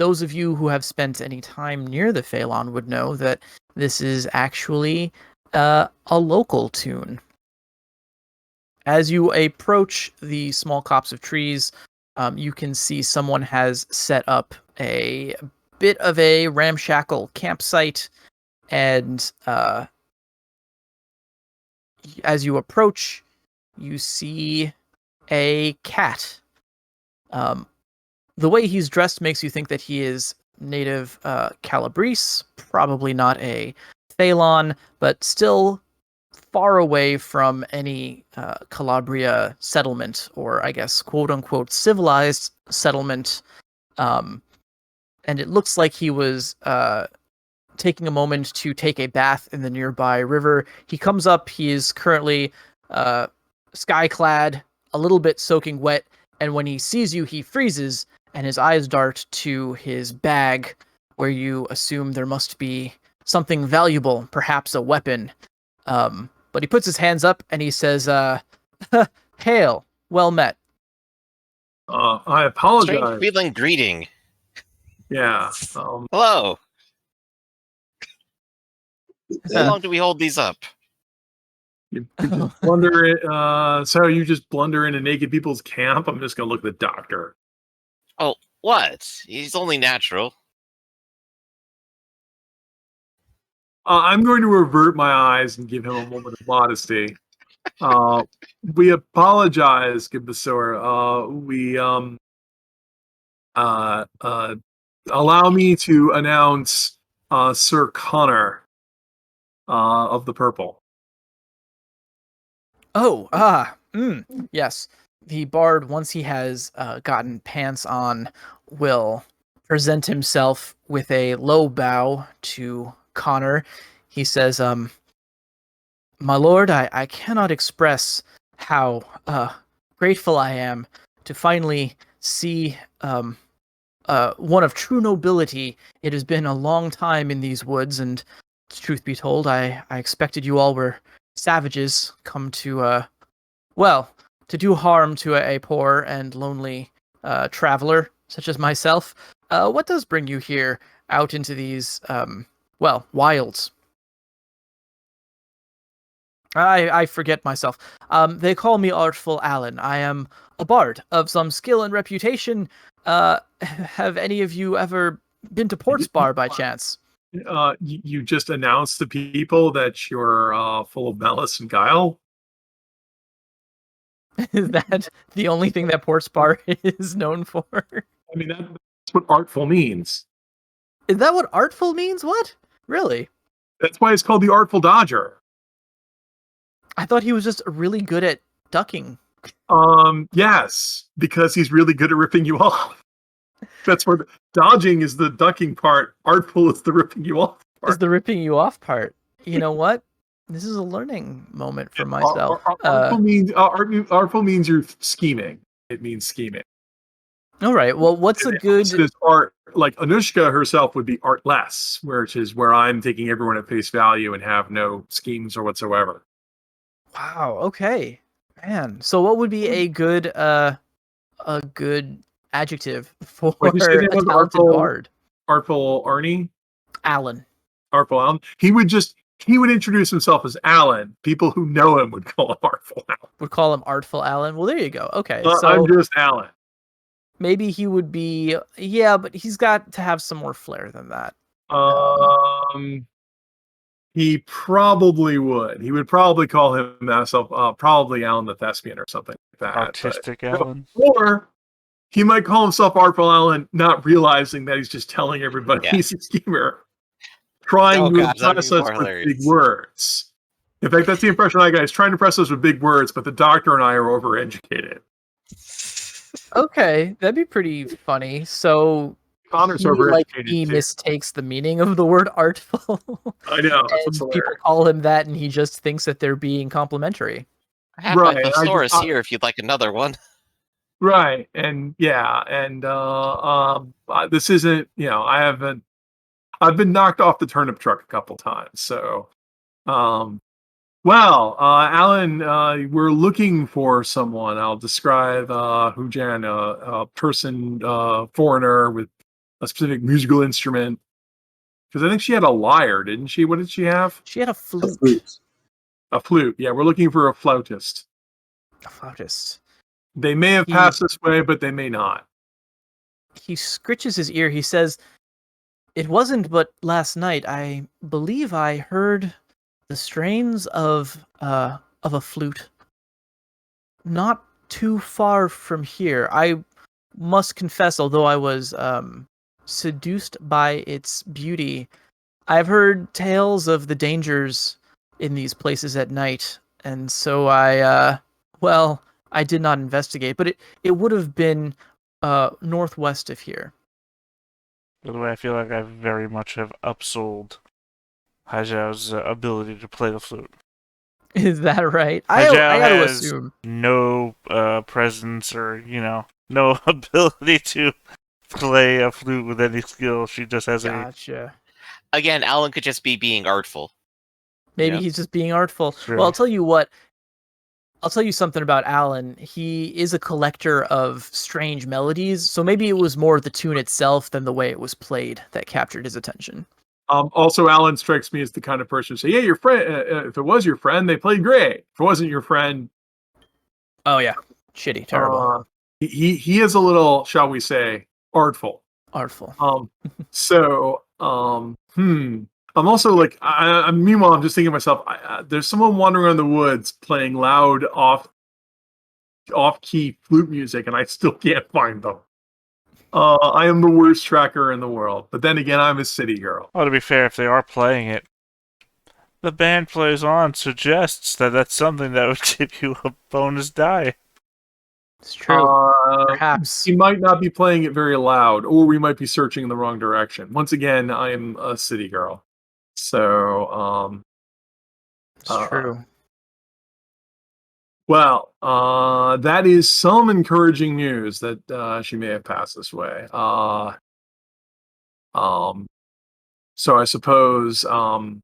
those of you who have spent any time near the Phaelon would know that this is actually a local tune. As you approach the small copse of trees, you can see someone has set up a bit of a ramshackle campsite, and as you approach, you see a cat. The way he's dressed makes you think that he is native Calabrese, probably not a Phaelon, but still far away from any Calabria settlement, or I guess quote-unquote civilized settlement. And it looks like he was taking a moment to take a bath in the nearby river. He comes up, he is currently sky-clad, a little bit soaking wet, and when he sees you, he freezes, and his eyes dart to his bag, where you assume there must be something valuable, perhaps a weapon. But he puts his hands up and he says, "Hail, well met." I apologize. Strange feeling greeting. Yeah. Hello. How long do we hold these up? You just blunder it. So you just blunder into naked people's camp? I'm just gonna look at the doctor. Oh, what? He's only natural. I'm going to revert my eyes and give him a moment of modesty. We apologize, Gibasor. Allow me to announce Sir Connor of the Purple. Yes. The bard, once he has gotten pants on, will present himself with a low bow to Connor. He says, "My lord, I cannot express how grateful I am to finally see one of true nobility. It has been a long time in these woods, and truth be told, I expected you all were savages come to, to do harm to a poor and lonely traveler such as myself. What does bring you here out into these, wilds?" I forget myself. They call me Artful Alan. I am a bard of some skill and reputation. Have any of you ever been to Portsbar by chance? You just announced to people that you're full of malice and guile? Is that the only thing that Portsbar is known for? I mean, that's what artful means. Is that what artful means? What? Really? That's why it's called the Artful Dodger. I thought he was just really good at ducking. Yes, because he's really good at ripping you off. That's where dodging is the ducking part. Artful is the ripping you off part. Is the ripping you off part. You know what? This is a learning moment for myself. Artful means you're scheming. It means scheming. All right. Well, what's a good art? Like Anushka herself would be artless, which is where I'm taking everyone at face value and have no schemes or whatsoever. Wow. Okay, man. So, what would be a good adjective for a talented bard? Artful Arnie? Alan. Artful Alan. He would introduce himself as Alan. People who know him would call him Artful Alan. Would call him Artful Alan. Well, there you go. Okay. So I'm just Alan. Maybe he would be, but he's got to have some more flair than that. He probably would. He would probably call himself probably Alan the Thespian or something like that. Artistic Alan. Or he might call himself Artful Alan, not realizing that he's just telling everybody he's a schemer. Trying to impress us with big words. In fact, that's the impression I got. He's trying to impress us with big words, but the doctor and I are overeducated. Okay, that'd be pretty funny. So Connor's overeducated. He mistakes the meaning of the word artful. I know. And people call him that, and he just thinks that they're being complimentary. I have a thesaurus here if you'd like another one. Right, and this isn't. I've been knocked off the turnip truck a couple times, so. Alan, we're looking for someone. I'll describe Hujan, a person, foreigner with a specific musical instrument. Because I think she had a lyre, didn't she? What did she have? She had a flute. A flute. Yeah, we're looking for a flautist. A flautist. They may have passed this way, but they may not. He scritches his ear. He says, "It wasn't but last night. I believe I heard the strains of a flute not too far from here. I must confess, although I was seduced by its beauty, I've heard tales of the dangers in these places at night, and so I did not investigate, but it would have been northwest of here." By the way, I feel like I very much have upsold Haijiao's ability to play the flute. Is that right? I gotta assume no presence or no ability to play a flute with any skill. She just has Gotcha. Again, Alan could just be being artful. Maybe he's just being artful. Sure. Well, I'll tell you what. I'll tell you something about Alan. He is a collector of strange melodies, so maybe it was more the tune itself than the way it was played that captured his attention. Also, Alan strikes me as the kind of person who say, "Yeah, your friend. If it was your friend, they played great. If it wasn't your friend, oh yeah, shitty, terrible." He is a little, shall we say, artful. I'm also like, meanwhile, I'm just thinking to myself, there's someone wandering around the woods playing loud, off-key flute music, and I still can't find them. I am the worst tracker in the world. But then again, I'm a city girl. Well, to be fair, if they are playing it, the band plays on suggests that that's something that would give you a bonus die. It's true. Perhaps. He might not be playing it very loud, or we might be searching in the wrong direction. Once again, I am a city girl. So, it's true. Well, that is some encouraging news that she may have passed this way. So I suppose, well,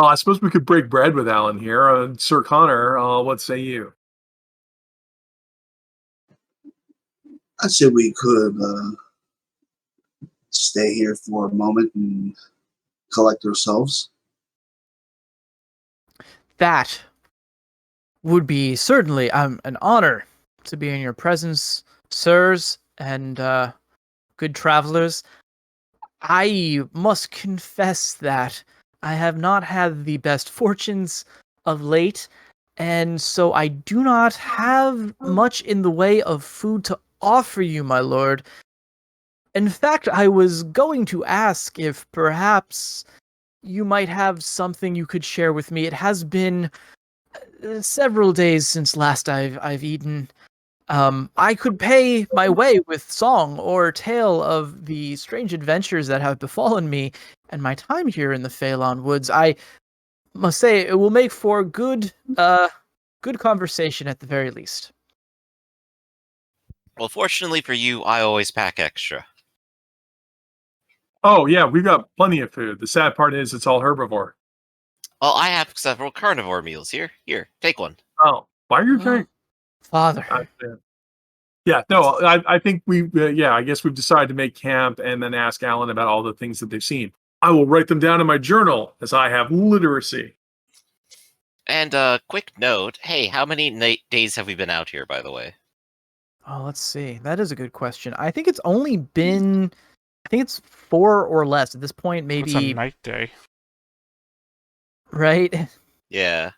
I suppose we could break bread with Alan here. Sir Connor, what say you? I said we could stay here for a moment and collect ourselves. That would be certainly an honor to be in your presence, sirs, and good travelers. I must confess that I have not had the best fortunes of late, and so I do not have much in the way of food to offer you, my lord. In fact, I was going to ask if perhaps you might have something you could share with me. It has been several days since last I've eaten. I could pay my way with song or tale of the strange adventures that have befallen me and my time here in the Phaelon Woods. I must say it will make for good conversation at the very least. Well, fortunately for you, I always pack extra. Oh, yeah, we've got plenty of food. The sad part is it's all herbivore. Well, I have several carnivore meals here. Here, take one. Oh, why are you carrying? Father. Yeah, no, I think I guess we've decided to make camp and then ask Alan about all the things that they've seen. I will write them down in my journal as I have literacy. And quick note, hey, how many days have we been out here, by the way? Oh, let's see. That is a good question. I think it's only been... I think it's 4 or less at this point, maybe. It's a night day. Right? Yeah.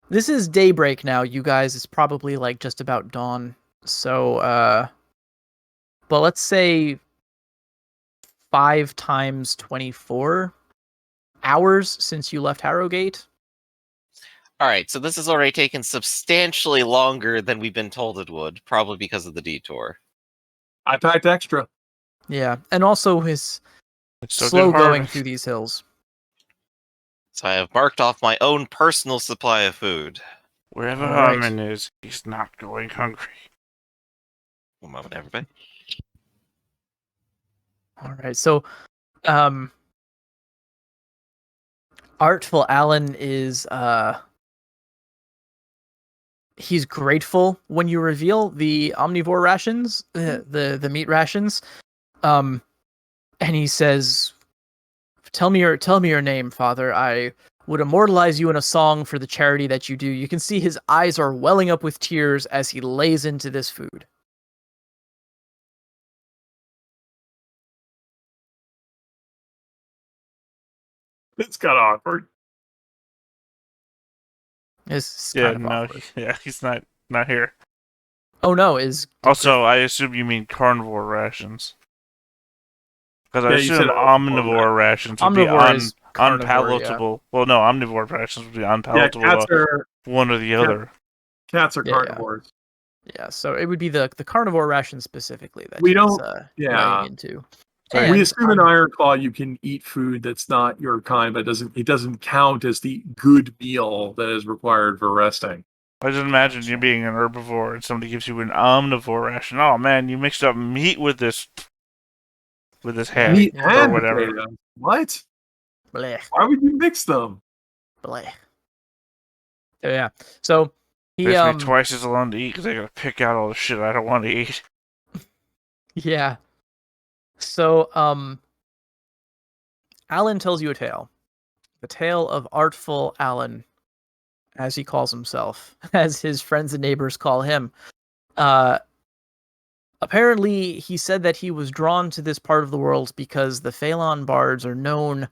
This is daybreak now, you guys. It's probably like just about dawn. So, but let's say 5 times 24 hours since you left Harrogate. All right, so this has already taken substantially longer than we've been told it would, probably because of the detour. I packed extra. Yeah, and also his slow going through these hills. So I have marked off my own personal supply of food. Wherever Harmon is, he's not going hungry. One moment, everybody. All right, so, Artful Alan is, he's grateful when you reveal the omnivore rations, the meat rations. And he says, Tell me your name, Father. I would immortalize you in a song for the charity that you do." You can see his eyes are welling up with tears as he lays into this food. It's kind of awkward. It's Yeah, kind of awkward. he's not here. Oh no, is Also, I assume you mean carnivore rations. Because I assume omnivore rations would be unpalatable. Yeah. Well, no, omnivore rations would be unpalatable. Yeah, cats are one or the other. Cats are carnivores. Yeah, so it would be the carnivore ration specifically that we he's don't laying into. And we assume in Ironclaw you can eat food that's not your kind, but it doesn't count as the good meal that is required for resting. I just imagine you being an herbivore and somebody gives you an omnivore ration. Oh man, you mixed up meat with this head meat or whatever. Potatoes. What? Blech. Why would you mix them? Blech. So, yeah. So he makes me twice as alone to eat because I gotta pick out all the shit I don't want to eat. Yeah. So Alan tells you a tale. The tale of artful Alan, as he calls himself, as his friends and neighbors call him. Apparently, he said that he was drawn to this part of the world because the Phaelon bards are known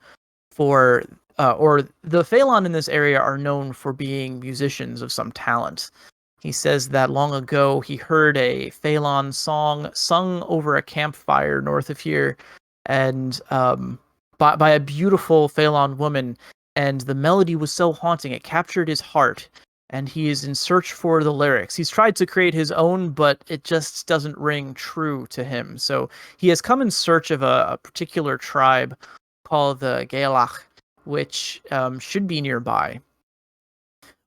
for, or the Phaelon in this area are known for being musicians of some talent. He says that long ago he heard a Phaelon song sung over a campfire north of here, and by a beautiful Phaelon woman, and the melody was so haunting it captured his heart. And he is in search for the lyrics. He's tried to create his own, but it just doesn't ring true to him. So he has come in search of a particular tribe called the Gaelach, which should be nearby.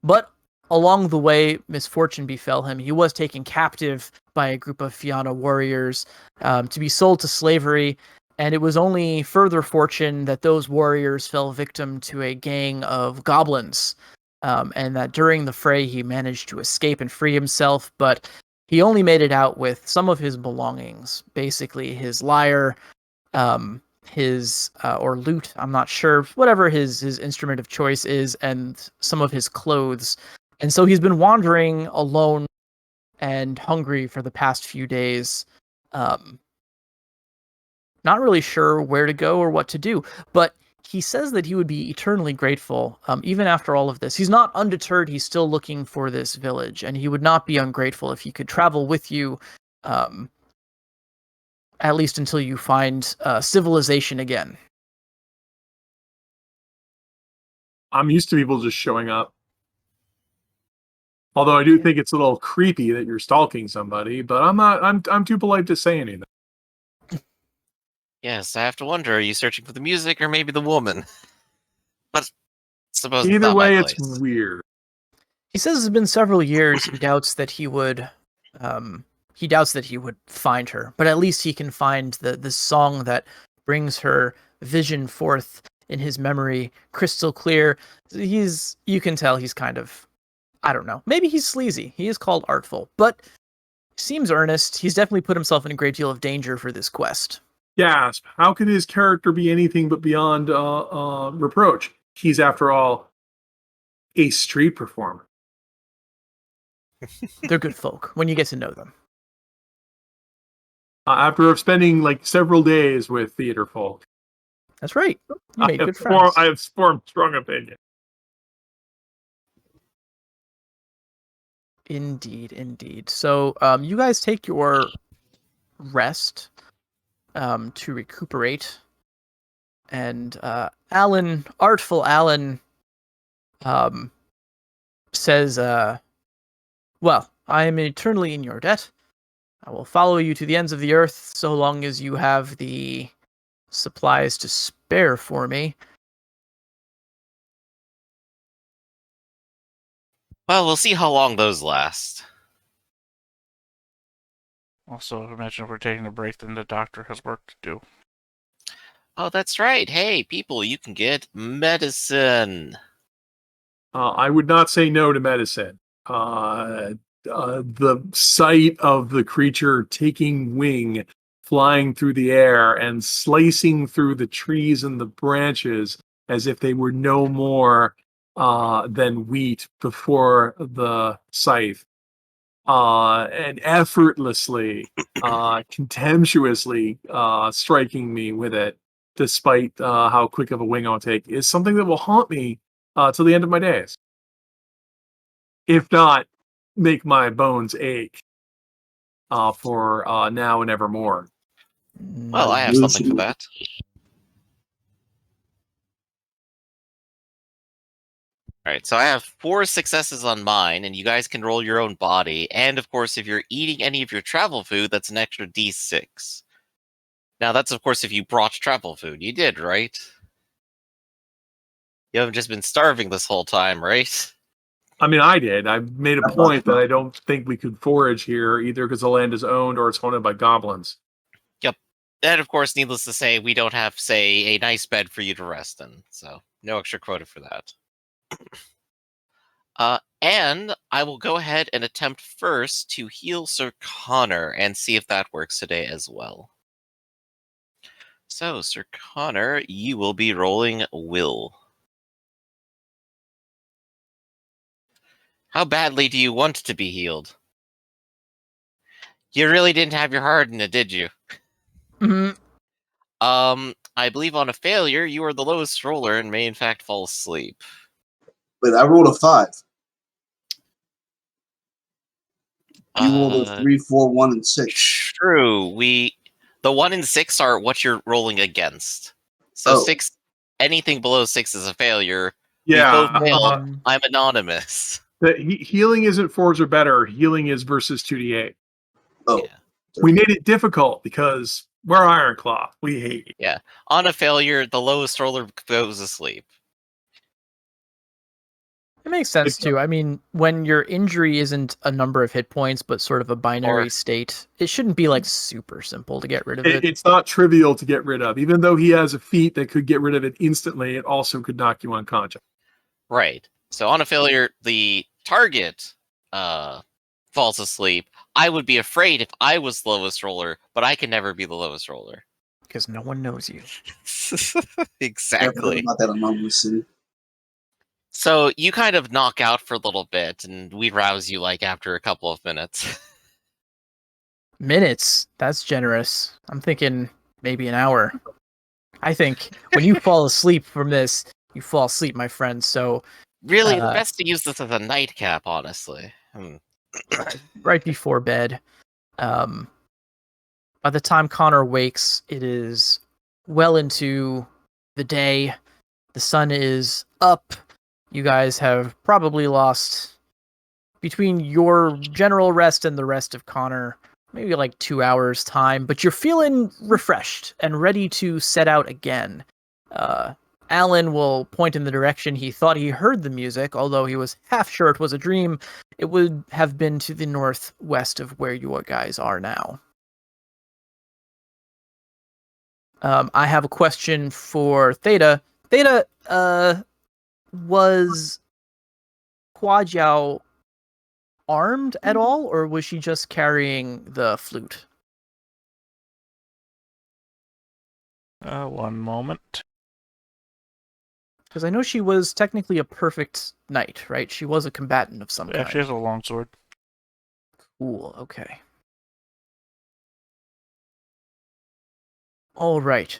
But along the way, misfortune befell him. He was taken captive by a group of Fianna warriors to be sold to slavery. And it was only further fortune that those warriors fell victim to a gang of goblins. And that during the fray he managed to escape and free himself, but he only made it out with some of his belongings, basically his lyre, his or lute, I'm not sure, whatever his instrument of choice is, and some of his clothes. And so he's been wandering alone and hungry for the past few days, not really sure where to go or what to do, but he says that he would be eternally grateful, even after all of this. He's not undeterred. He's still looking for this village, and he would not be ungrateful if he could travel with you, at least until you find civilization again. I'm used to people just showing up. Although I do think it's a little creepy that you're stalking somebody, but I'm not. I'm too polite to say anything. Yes, I have to wonder, are you searching for the music or maybe the woman? But suppose either way, it's weird. He says it's been several years. He doubts that he would find her, but at least he can find the song that brings her vision forth in his memory, crystal clear. You can tell he's kind of, I don't know, maybe he's sleazy. He is called artful, but seems earnest. He's definitely put himself in a great deal of danger for this quest. Gasp! How could his character be anything but beyond reproach? He's, after all, a street performer. They're good folk when you get to know them. After spending like several days with theater folk. That's right. You made good friends. I have formed strong opinion. Indeed. So you guys take your rest to recuperate, and artful Alan says, well, I am eternally in your debt. I will follow you to the ends of the earth so long as you have the supplies to spare for me. Well, we'll see how long those last. Also, imagine if we're taking a break, then the doctor has work to do. Oh, that's right. Hey, people, you can get medicine. I would not say no to medicine. the sight of the creature taking wing, flying through the air and slicing through the trees and the branches as if they were no more than wheat before the scythe, and effortlessly, contemptuously striking me with it, despite how quick of a wing I'll take, is something that will haunt me till the end of my days. If not, make my bones ache for now and evermore. Well, I have something for that. Alright, so I have 4 successes on mine, and you guys can roll your own body. And of course, if you're eating any of your travel food, that's an extra d6. Now, that's of course if you brought travel food. You did, right? You haven't just been starving this whole time, right? I mean, I did. I made a point that I don't think we could forage here, either because the land is owned or it's haunted by goblins. Yep. And of course, needless to say, we don't have, say, a nice bed for you to rest in. So, no extra quota for that. And I will go ahead and attempt first to heal Sir Connor and see if that works today as well. So, Sir Connor, you will be rolling Will. How badly do you want to be healed? You really didn't have your heart in it, did you? Mm-hmm. I believe on a failure, you are the lowest roller and may in fact fall asleep. But I rolled a 5. You rolled a 3, 4, 1, and 6. True. The 1 and 6 are what you're rolling against. So 6, anything below 6 is a failure. Yeah. We both failed. I'm anonymous. The healing isn't 4s or better. Healing is versus 2d8. Oh. Yeah. We made it difficult because we're Ironclaw. We hate you. Yeah. On a failure, the lowest roller goes asleep. It makes sense too. I mean, when your injury isn't a number of hit points, but sort of a binary state, it shouldn't be like super simple to get rid of it. It's not trivial to get rid of. Even though he has a feat that could get rid of it instantly, it also could knock you unconscious. Right. So on a failure, the target falls asleep. I would be afraid if I was the lowest roller, but I can never be the lowest roller. Because no one knows you. Exactly. Not that anomaly. So you kind of knock out for a little bit, and we rouse you like after a couple of minutes. Minutes? That's generous. I'm thinking maybe an hour. I think when you fall asleep from this, you fall asleep, my friend. So really, it's best to use this as a nightcap, honestly. Right before bed. By the time Connor wakes, it is well into the day. The sun is up. You guys have probably lost, between your general rest and the rest of Connor, maybe like 2 hours time, but you're feeling refreshed and ready to set out again. Alan will point in the direction he thought he heard the music, although he was half sure it was a dream. It would have been to the northwest of where you guys are now. I have a question for Theta. Theta, was Huajiao armed at all, or was she just carrying the flute? One moment. Because I know she was technically a perfect knight, right? She was a combatant of some kind. Yeah, she has a longsword. Cool, okay. All right.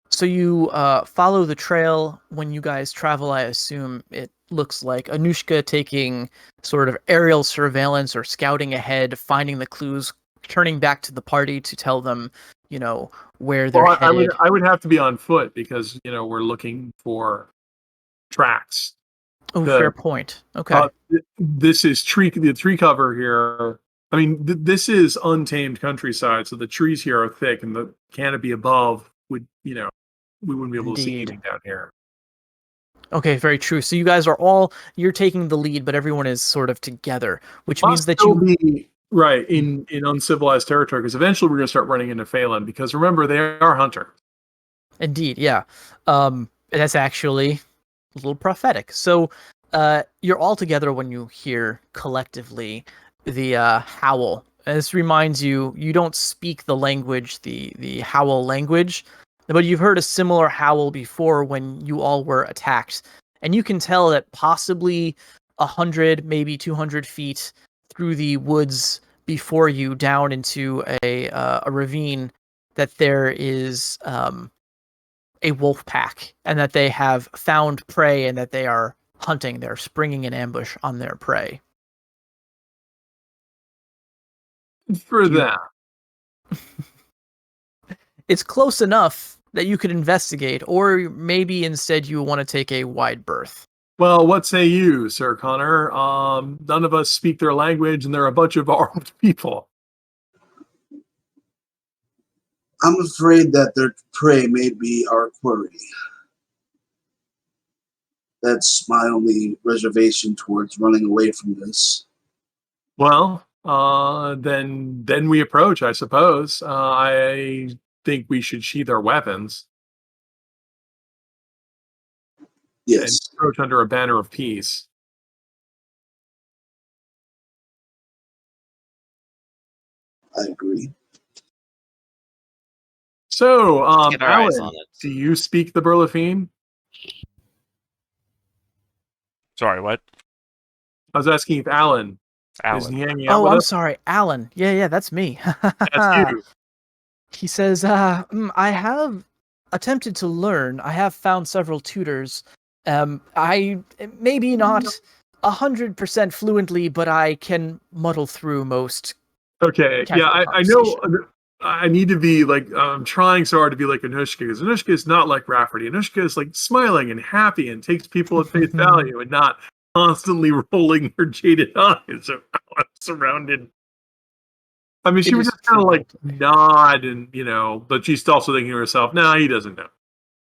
So you follow the trail. When you guys travel, I assume it looks like Anushka taking sort of aerial surveillance or scouting ahead, finding the clues, turning back to the party to tell them, where they're headed. I would have to be on foot because, we're looking for tracks. Oh, fair point. Okay. This is the tree cover here. I mean, this is untamed countryside, so the trees here are thick, and the canopy above would, we wouldn't be able to see anything down here. Okay, very true. So you guys you're taking the lead, but everyone is sort of together, which means that right in uncivilized territory, because eventually we're going to start running into Phaelen, because remember, they are hunter. Indeed, yeah. That's actually a little prophetic. So you're all together when you hear collectively the howl. And this reminds you, you don't speak the language, the howl language, but you've heard a similar howl before when you all were attacked. And you can tell that possibly 100, maybe 200 feet through the woods before you, down into a ravine, that there is a wolf pack, and that they have found prey, and that they are hunting. They're springing an ambush on their prey. For that. It's close enough that you could investigate, or maybe instead you want to take a wide berth. Well, what say you, Sir Connor? None of us speak their language, and they're a bunch of armed people. I'm afraid that their prey may be our quarry. That's my only reservation towards running away from this. Well, then we approach, I suppose. I think we should sheathe our weapons. Yes. And approach under a banner of peace. I agree. So, Get our eyes Alan, on it. do you speak the Burlafine? Sorry, what? I was asking if Alan is Alan. hanging out Oh, with I'm us. sorry, Alan. Yeah, that's me. That's you. He says, I have attempted to learn. I have found several tutors. I maybe not 100% fluently, but I can muddle through most. Okay, yeah, I know. I need to be like, I'm trying so hard to be like Anushka, because Anushka is not like Rafferty. Anushka is like smiling and happy and takes people at face value and not constantly rolling her jaded eyes surrounded. I mean, she would just kind of like nod and, but she's also thinking to herself, nah, he doesn't know.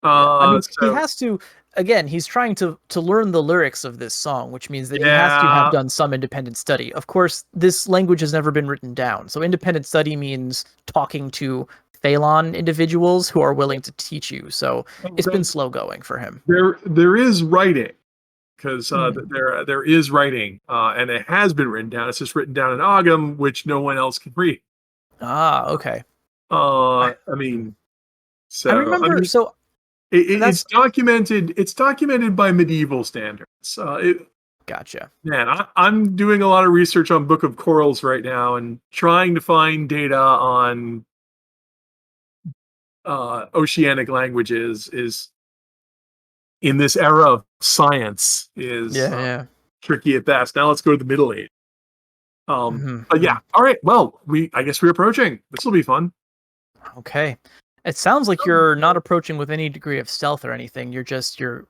I mean, he has to, again, he's trying to learn the lyrics of this song, which means that he has to have done some independent study. Of course, this language has never been written down. So independent study means talking to Phaelon individuals who are willing to teach you. So it's been slow going for him. There is writing, because there is writing, and it has been written down. It's just written down in Ogham, which no one else can read. Ah, okay. I mean, so I remember. It's documented. It's documented by medieval standards. Gotcha. Man, I'm doing a lot of research on Book of Corals right now and trying to find data on oceanic languages. Is in this era of science is tricky at best. Now let's go to the Middle Age. But yeah, all right. Well, I guess we're approaching. This will be fun. Okay. It sounds like you're not approaching with any degree of stealth or anything. You're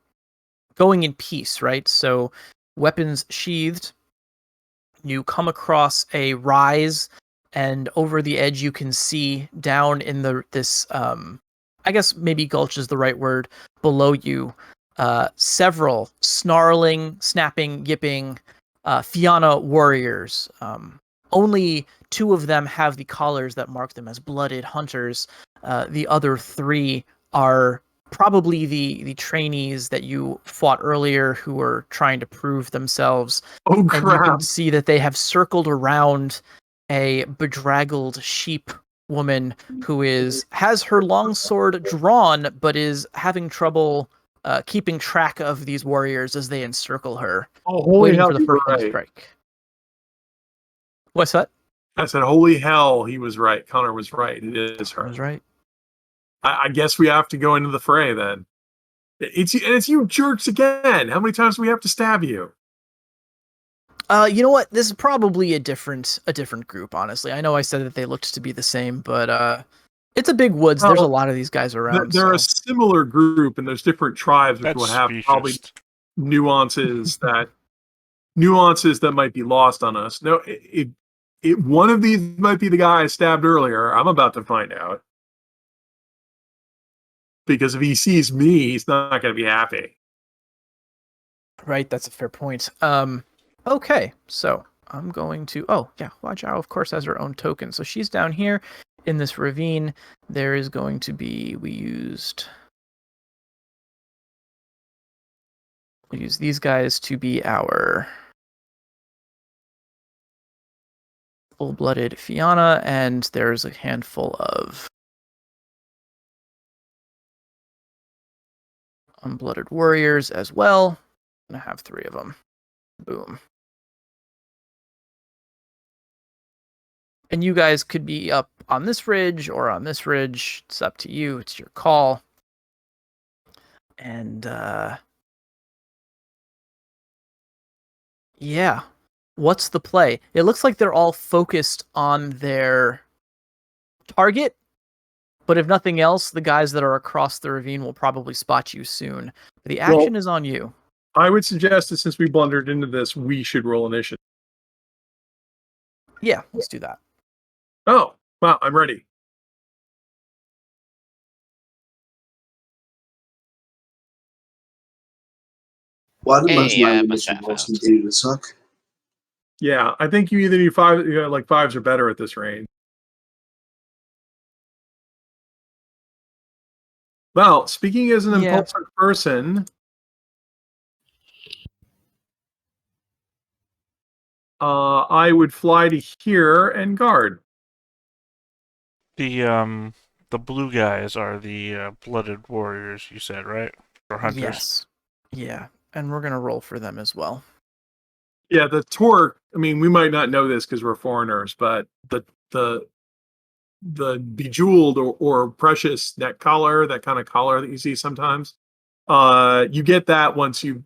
going in peace, right? So weapons sheathed. You come across a rise, and over the edge you can see down in this I guess maybe gulch is the right word, below you, several snarling, snapping, yipping Fianna warriors. Only 2 of them have the collars that mark them as blooded hunters. The other 3 are probably the trainees that you fought earlier, who were trying to prove themselves. Oh, crap. And you can see that they have circled around a bedraggled sheep woman who has her long sword drawn, but is having trouble keeping track of these warriors as they encircle her, waiting for the first one to strike. What's that? I said, holy hell, he was right. Connor was right. It is her. I was right. I guess we have to go into the fray then. It's you jerks again. How many times do we have to stab you? You know what? This is probably a different group, honestly. I know I said that they looked to be the same, but it's a big woods. There's a lot of these guys around. They're a similar group, and there's different tribes which will have probably nuances that might be lost on us. No, one of these might be the guy I stabbed earlier. I'm about to find out. Because if he sees me, he's not going to be happy. Right, that's a fair point. Okay, so I'm going to... Oh, yeah, Wajao, of course, has her own token. So she's down here in this ravine. There is going to be... We used... We'll use these guys to be our full-blooded Fianna, and there's a handful of unblooded warriors as well. I'm gonna have 3 of them. Boom. And you guys could be up on this ridge or on this ridge. It's up to you. It's your call. And yeah. What's the play? It looks like they're all focused on their target, but if nothing else, the guys that are across the ravine will probably spot you soon. The action is on you. I would suggest that since we blundered into this, we should roll initiative. Yeah, let's do that. Oh, wow, I'm ready. Why do most of my initiative rolls continue to suck? Yeah, I think you either need 5, like 5s are better at this range. Well, speaking as an impulsive person, I would fly to here and guard. The blue guys are the blooded warriors, you said, right? Or hunters? Yes. Yeah, and we're gonna roll for them as well. Yeah, the torque. I mean, we might not know this because we're foreigners, but the bejeweled or precious neck collar, that kind of collar that you see sometimes, you get that once you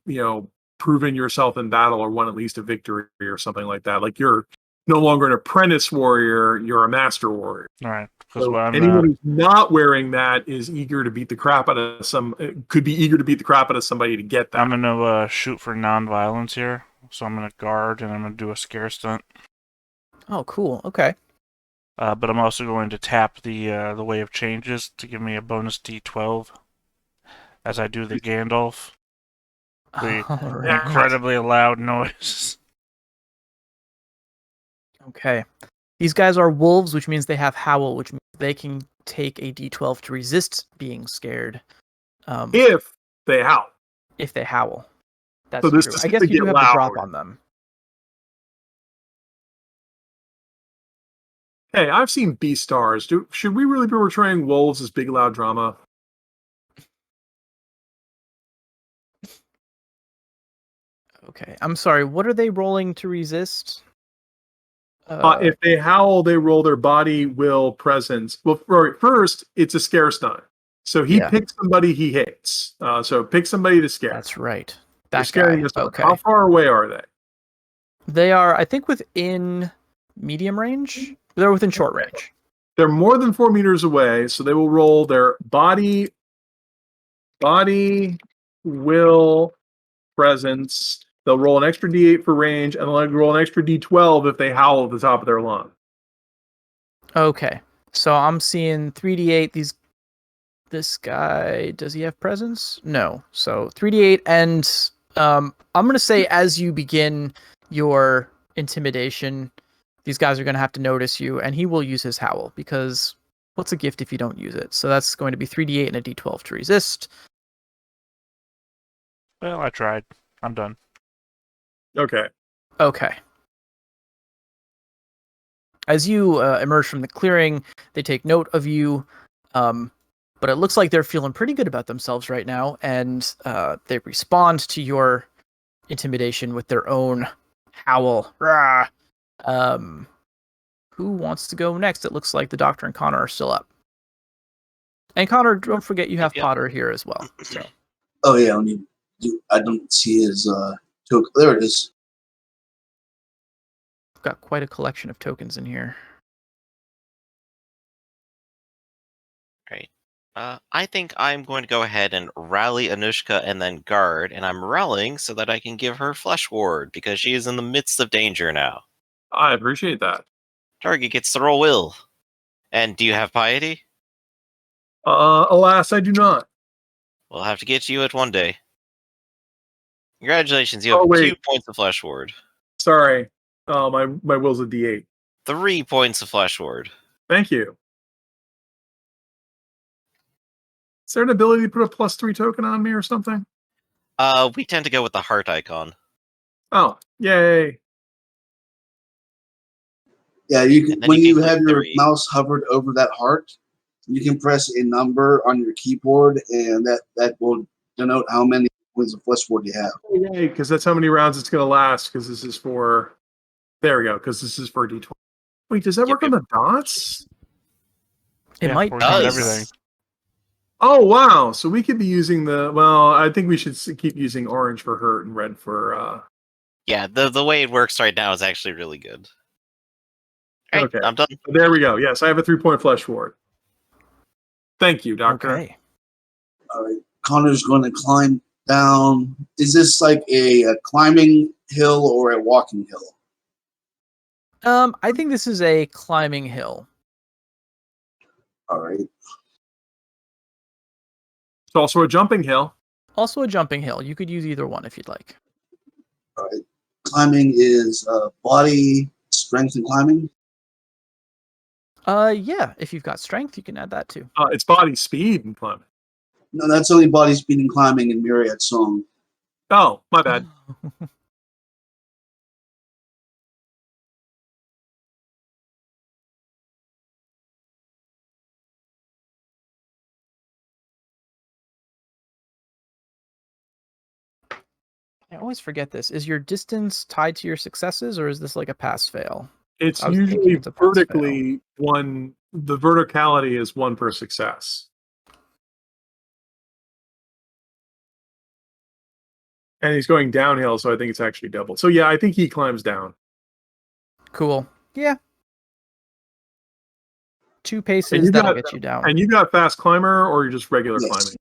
proven yourself in battle or won at least a victory or something like that. Like you're no longer an apprentice warrior, you're a master warrior. All right. So anyone who's not wearing that is eager to beat the crap out of could be eager to beat the crap out of somebody to get that. I'm gonna shoot for non-violence here, so I'm gonna guard and I'm gonna do a scare stunt. Oh, cool. Okay. But I'm also going to tap the Way of Changes to give me a bonus D12 as I do the Gandalf. The incredibly loud noise. Okay. These guys are wolves, which means they have howl, which means they can take a D12 to resist being scared. If they howl. If they howl. That's so this true. I guess you do have to drop on them. Hey, I've seen Beastars. Should we really be portraying wolves as big, loud drama? Okay. I'm sorry. What are they rolling to resist? If they howl, they roll their body, will, presence. Well, first, it's a scare stunt. So he picks somebody he hates. So pick somebody to scare. That's right. That scaring guy. Okay. How far away are they? They are, I think, within medium range. They're within short range. They're more than 4 meters away, so they will roll their body, will, presence. They'll roll an extra D8 for range, and they'll roll an extra D12 if they howl at the top of their lung. Okay. So I'm seeing 3D8. This guy, does he have presence? No. So 3D8, and I'm going to say as you begin your intimidation, these guys are going to have to notice you, and he will use his howl, because what's a gift if you don't use it? So that's going to be 3D8 and a D12 to resist. Well, I tried. I'm done. Okay. As you emerge from the clearing, they take note of you, but it looks like they're feeling pretty good about themselves right now, and they respond to your intimidation with their own howl. Rah! Who wants to go next? It looks like the Doctor and Connor are still up. And Connor, don't forget you have Potter here as well. So. Oh yeah, I don't see his token. There it is. I've got quite a collection of tokens in here. Right. I think I'm going to go ahead and rally Anushka and then guard, and I'm rallying so that I can give her Flesh Ward, because she is in the midst of danger now. I appreciate that. Target gets to roll will. And do you have piety? Alas, I do not. We'll have to get you it one day. Congratulations, you have 2 points of Flesh Ward. Sorry. My will's a D8. 3 points of Flesh Ward. Thank you. Is there an ability to put a +3 token on me or something? We tend to go with the heart icon. Oh, yay! Yeah, you can, when you you can have your 3. mouse hovered over that heart, you can press a number on your keyboard, and that will denote how many points of flesh wound you have. Oh, yay, because that's how many rounds it's going to last, because this is for... There we go, because this is for D20. Wait, does that work on the dots? It might works on does. everything. Oh, wow. So we could be using the... Well, I think we should keep using orange for hurt and red for... Yeah, the way it works right now is actually really good. All right, Okay. I'm done. There we go. Yes, I have a 3-point flesh ward. Thank you, Doctor. Okay. All right, Connor's going to climb down. Is this like a climbing hill or a walking hill? I think this is a climbing hill. All right. It's also a jumping hill. Also a jumping hill. You could use either one if you'd like. All right. Climbing is body strength and climbing. Yeah. If you've got strength, you can add that too. It's body speed and climbing. No, that's only body speed and climbing in Myriad Song. Oh, my bad. I always forget this. Is your distance tied to your successes, or is this like a pass-fail? It's I was thinking usually it's a pass-fail. vertically one. The verticality is 1 per success. And he's going downhill, so I think it's actually doubled. So yeah, I think he climbs down. Cool. Yeah. 2 paces, that'll get you down. And you got fast climber, or you're just regular Yes. climbing?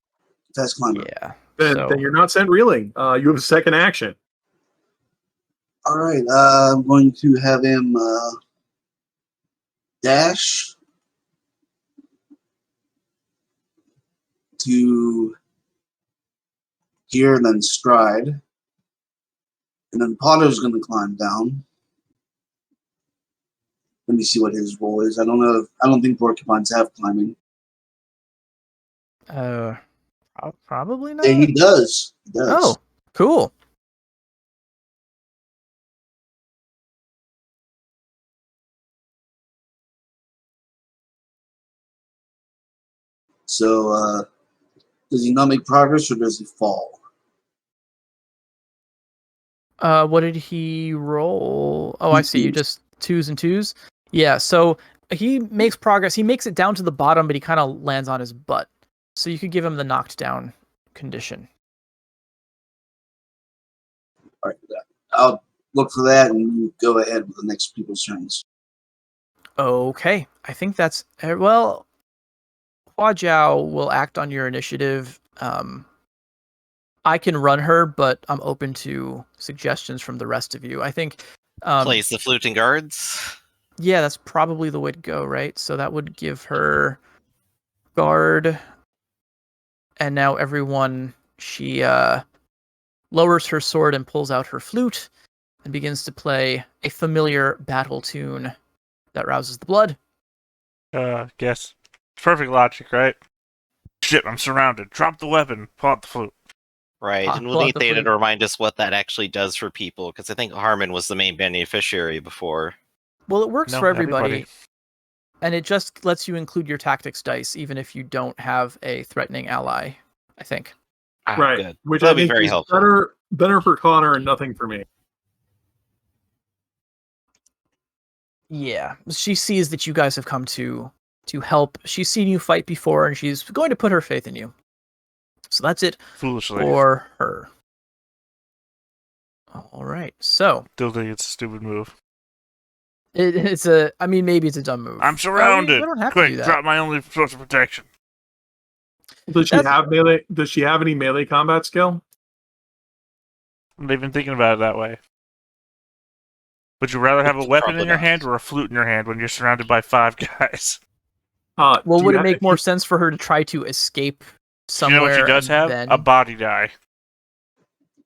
Fast climber. Yeah. Then you're not sent reeling. You have a second action. All right. I'm going to have him dash to here and then stride. And then Potter's going to climb down. Let me see what his role is. I don't know. I don't think porcupines have climbing. Probably not. Yeah, he does. He does. Oh, cool. So, does he not make progress or does he fall? What did he roll? Oh, I see. You just 2s and 2s. Yeah. So he makes progress. He makes it down to the bottom, but he kind of lands on his butt. So you could give him the knocked down condition. All right. I'll look for that and you go ahead with the next people's turns. Okay. I think that's well. Hua Jiao will act on your initiative. I can run her, but I'm open to suggestions from the rest of you. I think Place the fluting guards. Yeah, that's probably the way to go, right? So that would give her guard, and now everyone, she lowers her sword and pulls out her flute and begins to play a familiar battle tune that rouses the blood. Guess. Perfect logic, right? Shit, I'm surrounded. Drop the weapon. Pull out the flute. Right, and we'll need Theta to remind us what that actually does for people, because I think Harmon was the main beneficiary before. Well, it works for everybody, and it just lets you include your tactics dice, even if you don't have a threatening ally, I think. Right, good. Which That'd I think be very is helpful. better for Connor and nothing for me. Yeah, she sees that you guys have come to help. She's seen you fight before, and she's going to put her faith in you. So that's it for her. All right, so Still think it's a stupid move. It's a. I mean, maybe it's a dumb move. I'm surrounded. We don't have Quick, to do that. drop my only source of protection. Does she have melee? Does she have any melee combat skill? I'm not even thinking about it that way. Would you rather have a weapon in your hand or a flute in your hand when you're surrounded by 5 guys? Well, would it make more sense for her to try to escape somewhere? You know what she does have? A body die.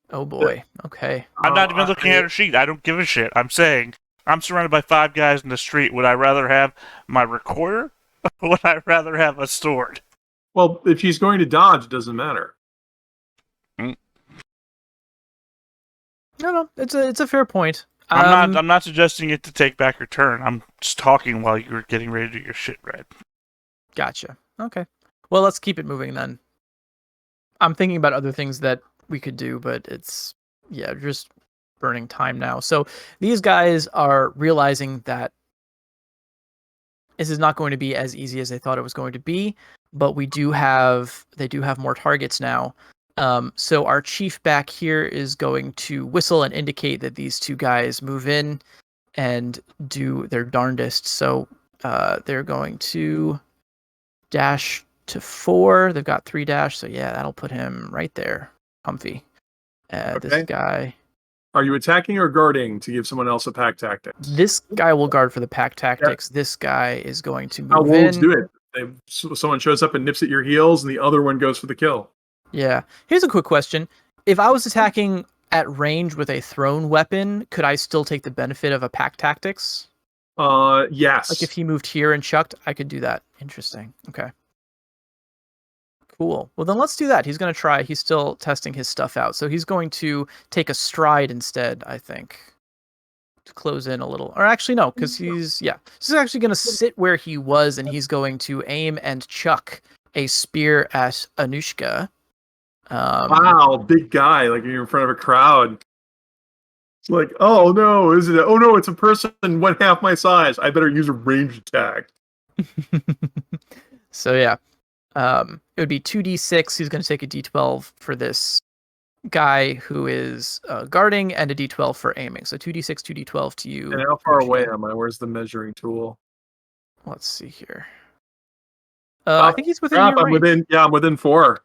Oh boy. Okay. I'm not even looking at her sheet. I don't give a shit. I'm saying I'm surrounded by 5 guys in the street. Would I rather have my recorder or would I rather have a sword? Well, if she's going to dodge, it doesn't matter. No, it's a fair point. I'm not suggesting it to take back your turn. I'm just talking while you're getting ready to do your shit, Red. Gotcha. Okay. Well, let's keep it moving then. I'm thinking about other things that we could do, but it's just burning time now. So these guys are realizing that this is not going to be as easy as they thought it was going to be, but they do have more targets now. So our chief back here is going to whistle and indicate that these two guys move in and do their darndest. So they're going to dash to 4. They've got 3 dash, so yeah, that'll put him right there, comfy. This guy. Are you attacking or guarding to give someone else a pack tactic? This guy will guard for the pack tactics. Yep. This guy is going to move in. How wolves do it? Someone shows up and nips at your heels, and the other one goes for the kill. Yeah. Here's a quick question: if I was attacking at range with a thrown weapon, could I still take the benefit of a pack tactics? Yes. Like if he moved here and chucked, I could do that. Interesting. Okay. Cool. Well, then let's do that. He's going to try. He's still testing his stuff out. So he's going to take a stride instead, I think, to close in a little. Or actually, no, because he's actually going to sit where he was, and he's going to aim and chuck a spear at Anushka. Wow, big guy, like you're in front of a crowd. It's like, oh no, it's a person 1/2 my size. I better use a ranged attack. So yeah. It would be 2d6. He's going to take a d12 for this guy who is guarding, and a d12 for aiming. So 2d6, 2d12 to you. And how far away am I? Where's the measuring tool? Let's see here. I think he's within your range. I'm within 4.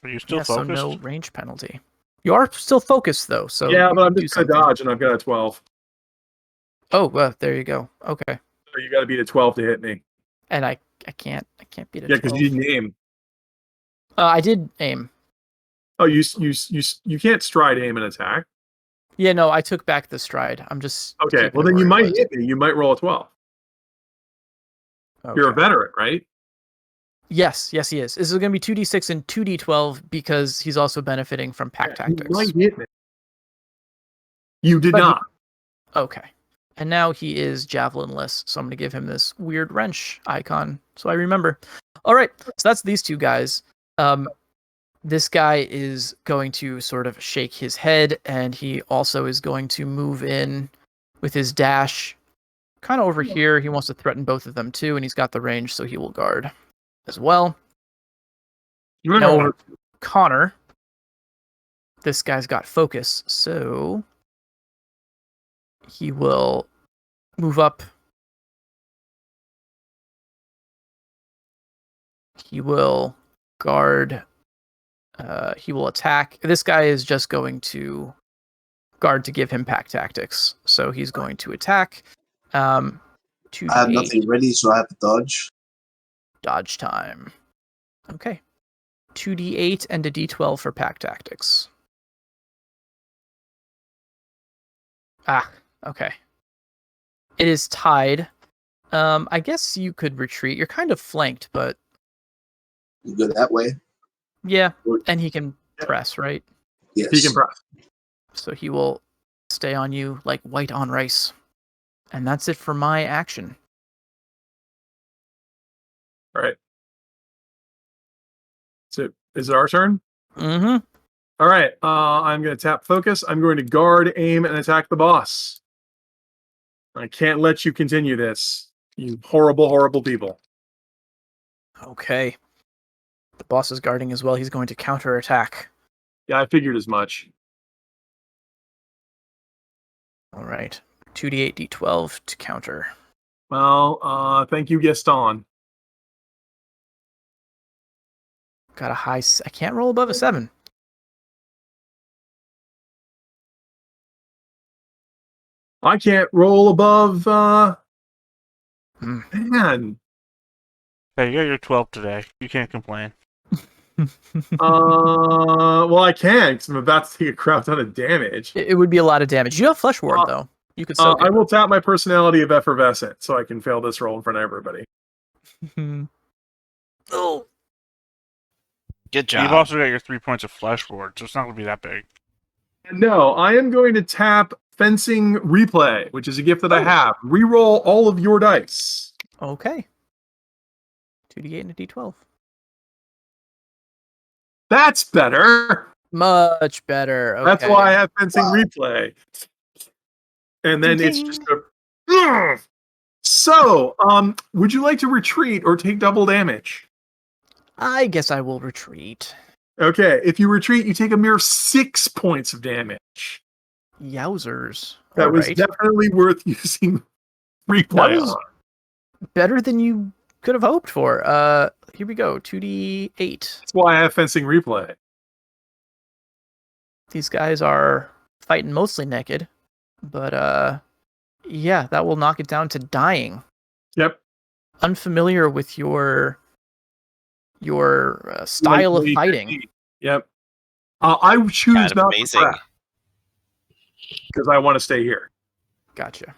Are you still focused? So no range penalty. You are still focused though. So yeah, but I'm just going to dodge, and I've got a 12. Oh, well, there you go. Okay. So you got to beat a 12 to hit me. And I can't beat it. Yeah, because you didn't aim. I did aim. Oh, you can't stride, aim, and attack. Yeah, no, I took back the stride. I'm just okay. Well, then you might hit me. You might roll a 12. Okay. You're a veteran, right? Yes, he is. This is going to be 2d6 and 2d12 because he's also benefiting from pack tactics. You might hit me. You did not. Okay. And now he is javelinless, so I'm going to give him this weird wrench icon, so I remember. All right, so that's these two guys. This guy is going to sort of shake his head, and he also is going to move in with his dash kind of over here. He wants to threaten both of them too, and he's got the range, so he will guard as well. No, Connor. This guy's got focus, so he will move up. He will guard. He will attack. This guy is just going to guard to give him pack tactics. So he's going to attack. 2d8. I have nothing ready, so I have to dodge. Dodge time. Okay. 2d8 and a d12 for pack tactics. Okay. It is tied. I guess you could retreat. You're kind of flanked, but you go that way. Yeah, and he can press, right? Yes. He can press. So he will stay on you like white on rice. And that's it for my action. All right. So is it our turn? Mm-hmm. All right. I'm going to tap focus. I'm going to guard, aim, and attack the boss. I can't let you continue this. You horrible, horrible people. Okay. The boss is guarding as well. He's going to counterattack. Yeah, I figured as much. All right. 2d8, d12 to counter. Well, thank you, Gaston. Got a high... I can't roll above a 7. I can't roll above... Man. Hey, you got your 12 today. You can't complain. Well, I can, because I'm about to take a crap ton of damage. It would be a lot of damage. You have Flesh Ward, though. You could I will tap my personality of effervescent, so I can fail this roll in front of everybody. Oh. Good job. You've also got your 3 points of Flesh Ward, so it's not going to be that big. No, I am going to tap Fencing Replay, which is a gift that I have. Reroll all of your dice. Okay. 2d8 and a d12. That's better. Much better. Okay. That's why I have Fencing Replay. And then it's just a... So, would you like to retreat or take double damage? I guess I will retreat. Okay, if you retreat, you take a mere 6 points of damage. Yowzers. That was definitely worth using Replay on. Better than you could have hoped for. Here we go. 2d8. That's why I have Fencing Replay. These guys are fighting mostly naked, but yeah, that will knock it down to dying. Yep. Unfamiliar with your style of fighting. 50. Yep. I choose kind of not amazing. to because I want to stay here. Gotcha.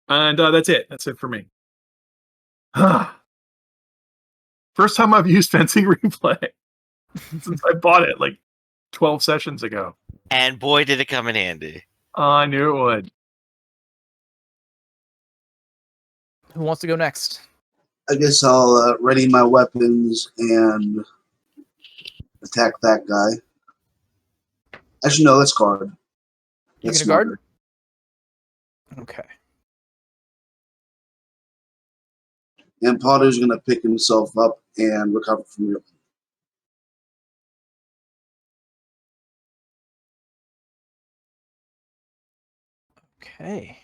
And that's it. That's it for me. First time I've used Fencing Replay since I bought it like 12 sessions ago. And boy, did it come in handy. I knew it would. Who wants to go next? I guess I'll ready my weapons and attack that guy. Actually, no, let's guard. You That's gonna guard? smarter. Okay. And Potter's going to pick himself up and recover from your. Okay.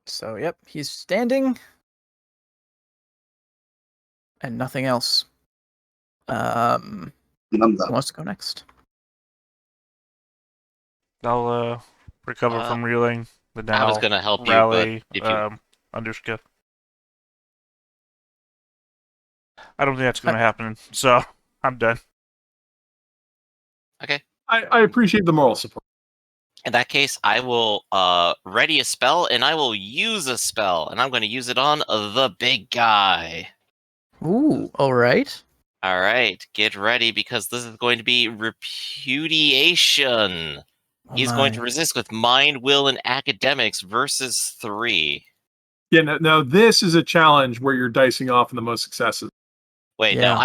So, yep, he's standing. And nothing else. I'm Who done. wants to go next? I'll recover from reeling. But then I was I'll going to help rally, you, but if you... Underska. I don't think that's going to happen, so I'm done. Okay. I appreciate the moral support. In that case, I will ready a spell, and I will use a spell, and I'm going to use it on the big guy. Ooh, alright. All right, get ready, because this is going to be repudiation. Oh He's going to resist with mind, will, and academics versus 3. Yeah, no, this is a challenge where you're dicing off in the most successes. Wait, Yeah. no,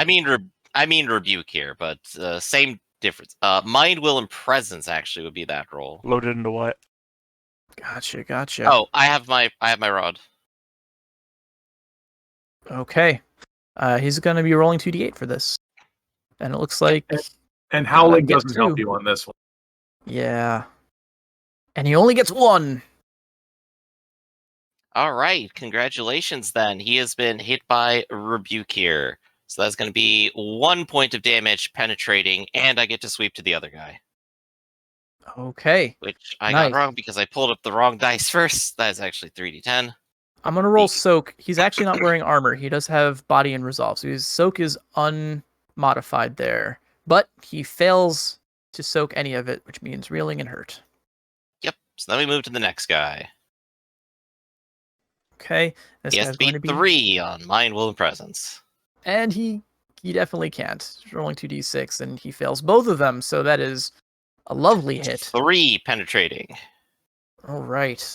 I mean rebuke here, but same difference. Mind, will, and presence actually would be that roll. Loaded into what? Gotcha. Oh, I have my rod. Okay. He's gonna be rolling 2d8 for this. And it looks like And Howling get doesn't help 2. you on this one. Yeah. And he only gets 1. All right, congratulations then. He has been hit by rebuke here. So that's going to be 1 point of damage penetrating, and I get to sweep to the other guy. Okay. Which I Nice. got wrong because I pulled up the wrong dice first. That is actually 3d10. I'm gonna roll Soak. He's actually not wearing armor. He does have body and resolve, so his Soak is unmodified there. But he fails to soak any of it, which means reeling and hurt. Yep, so then we move to the next guy. Okay. This He has guy's to beat going to be 3 on mind, will, and presence. And he definitely can't. He's rolling 2d6 and he fails both of them, so that is a lovely hit. 3 penetrating. All right.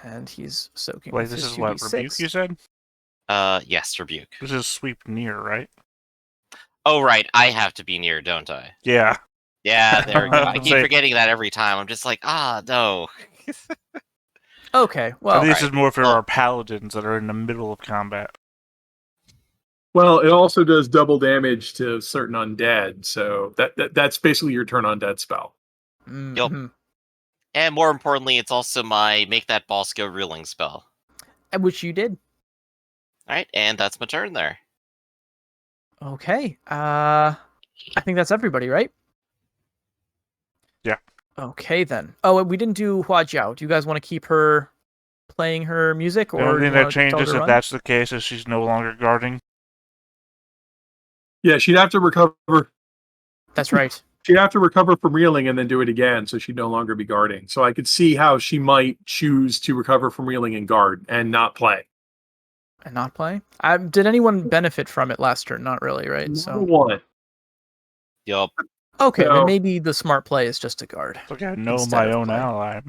And he's soaking. Wait, with this his is what, 2d6. rebuke you said? Yes, rebuke. This is sweep near, right? Oh, right, I have to be near, don't I? Yeah. Yeah, there we go. I keep Say- forgetting that every time. I'm just like, no. Okay, well, I think this is more for well- our paladins that are in the middle of combat. Well, it also does double damage to certain undead, so that's basically your turn on dead spell. mhm. And more importantly, it's also my make that boss go reeling spell. Which you did. Alright, and that's my turn there. Okay. I think that's everybody, right? Yeah. Okay then. Oh, we didn't do Hua Jiao. Do you guys want to keep her playing her music, The or only do thing you wanna that tell her changes to if run? that's the case is she's no longer guarding. Yeah, she'd have to recover. That's right. She'd have to recover from reeling and then do it again, so she'd no longer be guarding. So I could see how she might choose to recover from reeling and guard and not play. And not play? Did anyone benefit from it last turn? Not really, right? So one. Yup. Okay, then maybe the smart play is just a guard. Okay, I know my own ally.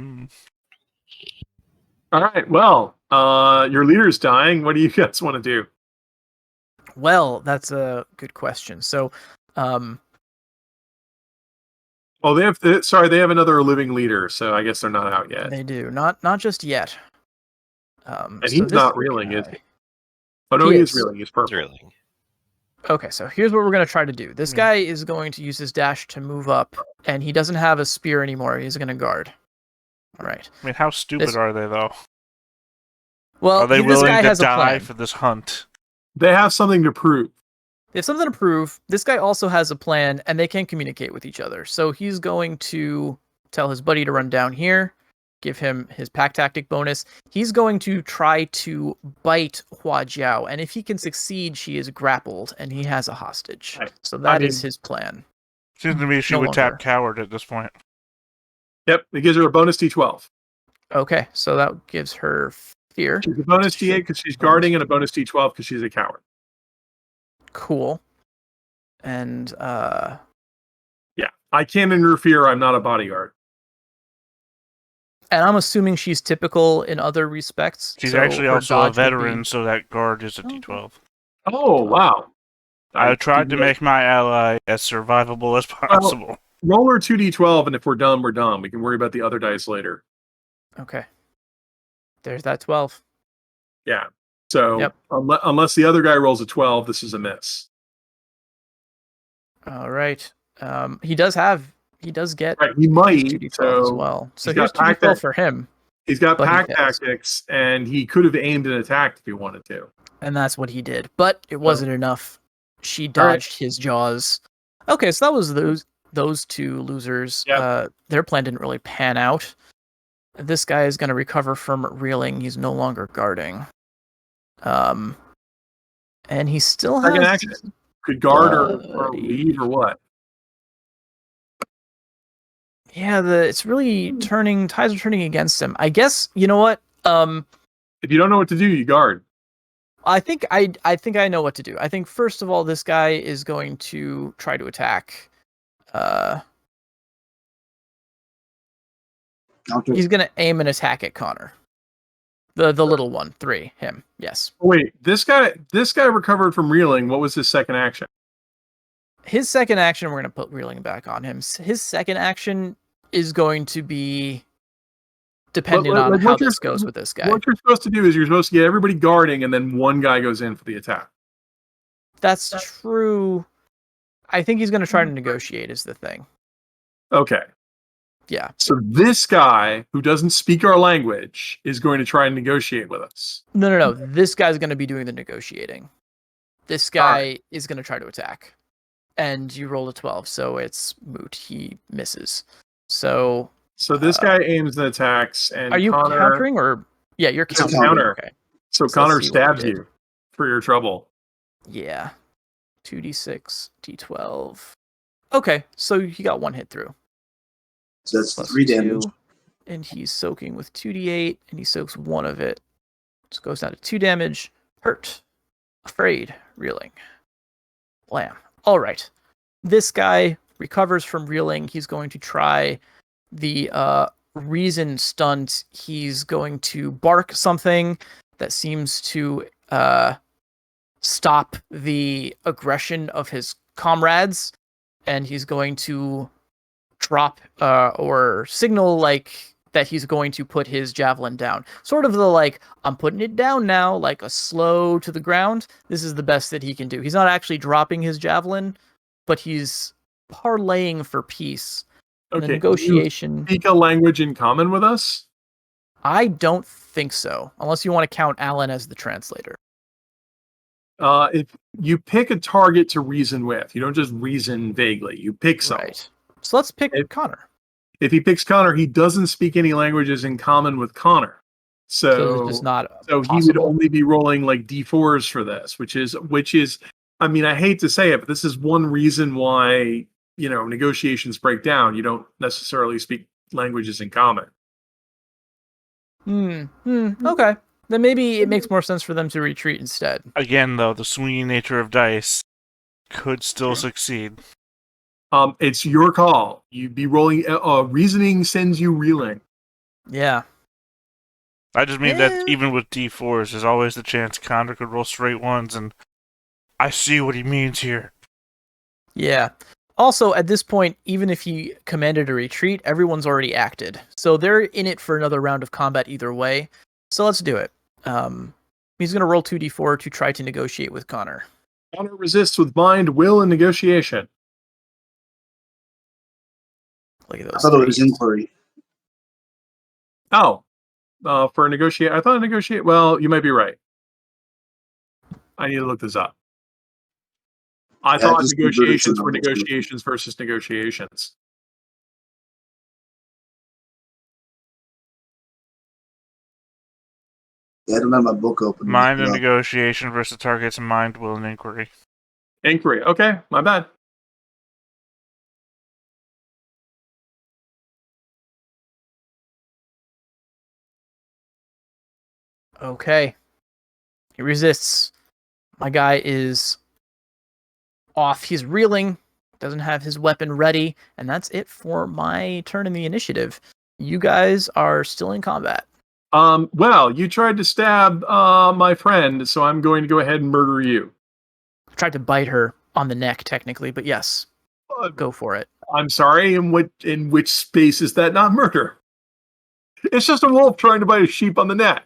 All right. Well, your leader's dying. What do you guys want to do? Well, that's a good question. So, they have another living leader, so I guess they're not out yet. They do. Not just yet. And he's not reeling, is he? Oh no, he is reeling. He's purple. Reeling. Okay, so here's what we're going to try to do. This guy is going to use his dash to move up, and he doesn't have a spear anymore. He's going to guard. All right. I mean, how stupid are they, though? Well, are they willing to die for this hunt? They have something to prove. They have something to prove. This guy also has a plan, and they can communicate with each other. So he's going to tell his buddy to run down here, give him his pack tactic bonus. He's going to try to bite Hua Jiao, and if he can succeed, she is grappled, and he has a hostage. Right. So that is his plan. Seems to me she would tap Coward at this point. Yep, it gives her a bonus D12. Okay, so that gives her fear. She's a bonus D8 because she's guarding, and a bonus D12 because she's a coward. Cool. And, yeah, I can't interfere. I'm not a bodyguard. And I'm assuming she's typical in other respects. She's actually also a veteran, so that guard is a D12. Oh, wow. I tried to make my ally as survivable as possible. Roll her 2D12, and if we're done, we're done. We can worry about the other dice later. Okay. There's that 12. Yeah. So unless the other guy rolls a 12, this is a miss. All right. He does get. Right, he might 2D12 as well. So here's 2D12 for him. He's got pack tactics, and he could have aimed and attacked if he wanted to. And that's what he did, but it wasn't enough. She dodged his jaws. Okay, so that was those two losers. Yep. Their plan didn't really pan out. This guy is going to recover from reeling. He's no longer guarding. And he still has... Second action. Could guard or leave or what? Yeah, it's really turning... Tides are turning against him. I guess, you know what? If you don't know what to do, you guard. I think I know what to do. I think, first of all, this guy is going to try to attack... He's going to aim an attack at Connor. The little one, 3, him. Yes. Wait, this guy recovered from reeling. What was his second action? His second action, we're going to put reeling back on him. His second action is going to be dependent on how this goes with this guy. What you're supposed to do is you're supposed to get everybody guarding, and then one guy goes in for the attack. That's true. I think he's going to try to negotiate is the thing. Okay. Yeah. So this guy who doesn't speak our language is going to try and negotiate with us. No. This guy's going to be doing the negotiating. This guy is going to try to attack. And you rolled a 12, so it's moot. He misses. So this guy aims and attacks, and are you countering or... Yeah, you're countering. Counter. Okay. So Connor stabs you for your trouble. Yeah. 2d6, d12. Okay, so he got one hit through. So that's 3 damage. And he's soaking with 2d8, and he soaks one of it. So it goes down to 2 damage. Hurt. Afraid. Reeling. Blam. All right. This guy recovers from reeling. He's going to try the reason stunt. He's going to bark something that seems to stop the aggression of his comrades, and he's going to drop or signal like that he's going to put his javelin down. Sort of the like, I'm putting it down now, like a slow to the ground. This is the best that he can do. He's not actually dropping his javelin, but he's parlaying for peace. Okay. The negotiation. You speak a language in common with us? I don't think so, unless you want to count Alan as the translator. If you pick a target to reason with, you don't just reason vaguely. You pick someone. Right. So let's pick Connor. If he picks Connor, he doesn't speak any languages in common with Connor. So it's not he would only be rolling like D4s for this, which is I mean, I hate to say it, but this is one reason why, negotiations break down. You don't necessarily speak languages in common. Okay. then maybe it makes more sense for them to retreat instead. Again, though, the swinging nature of dice could still succeed. It's your call. You'd be rolling. Reasoning sends you reeling. Yeah. I just mean that even with D4s, there's always the chance Connor could roll straight ones, and I see what he means here. Yeah. Also, at this point, even if he commanded a retreat, everyone's already acted. So they're in it for another round of combat either way. So let's do it. He's going to roll 2d4 to try to negotiate with Connor. Connor resists with mind, will, and negotiation. Look at those. I thought it was inquiry. Oh. For a negotiate, I thought a negotiate. Well, you might be right. I need to look this up. I thought negotiations were negotiations versus negotiations. Yeah, I don't have my book open. Mind and negotiation versus targets and mind, will, and inquiry. Inquiry. Okay, my bad. Okay. He resists. My guy is off. He's reeling. Doesn't have his weapon ready. And that's it for my turn in the initiative. You guys are still in combat. Well, you tried to stab my friend, so I'm going to go ahead and murder you. I tried to bite her on the neck, technically, but yes. Go for it. I'm sorry, in which space is that not murder? It's just a wolf trying to bite a sheep on the neck,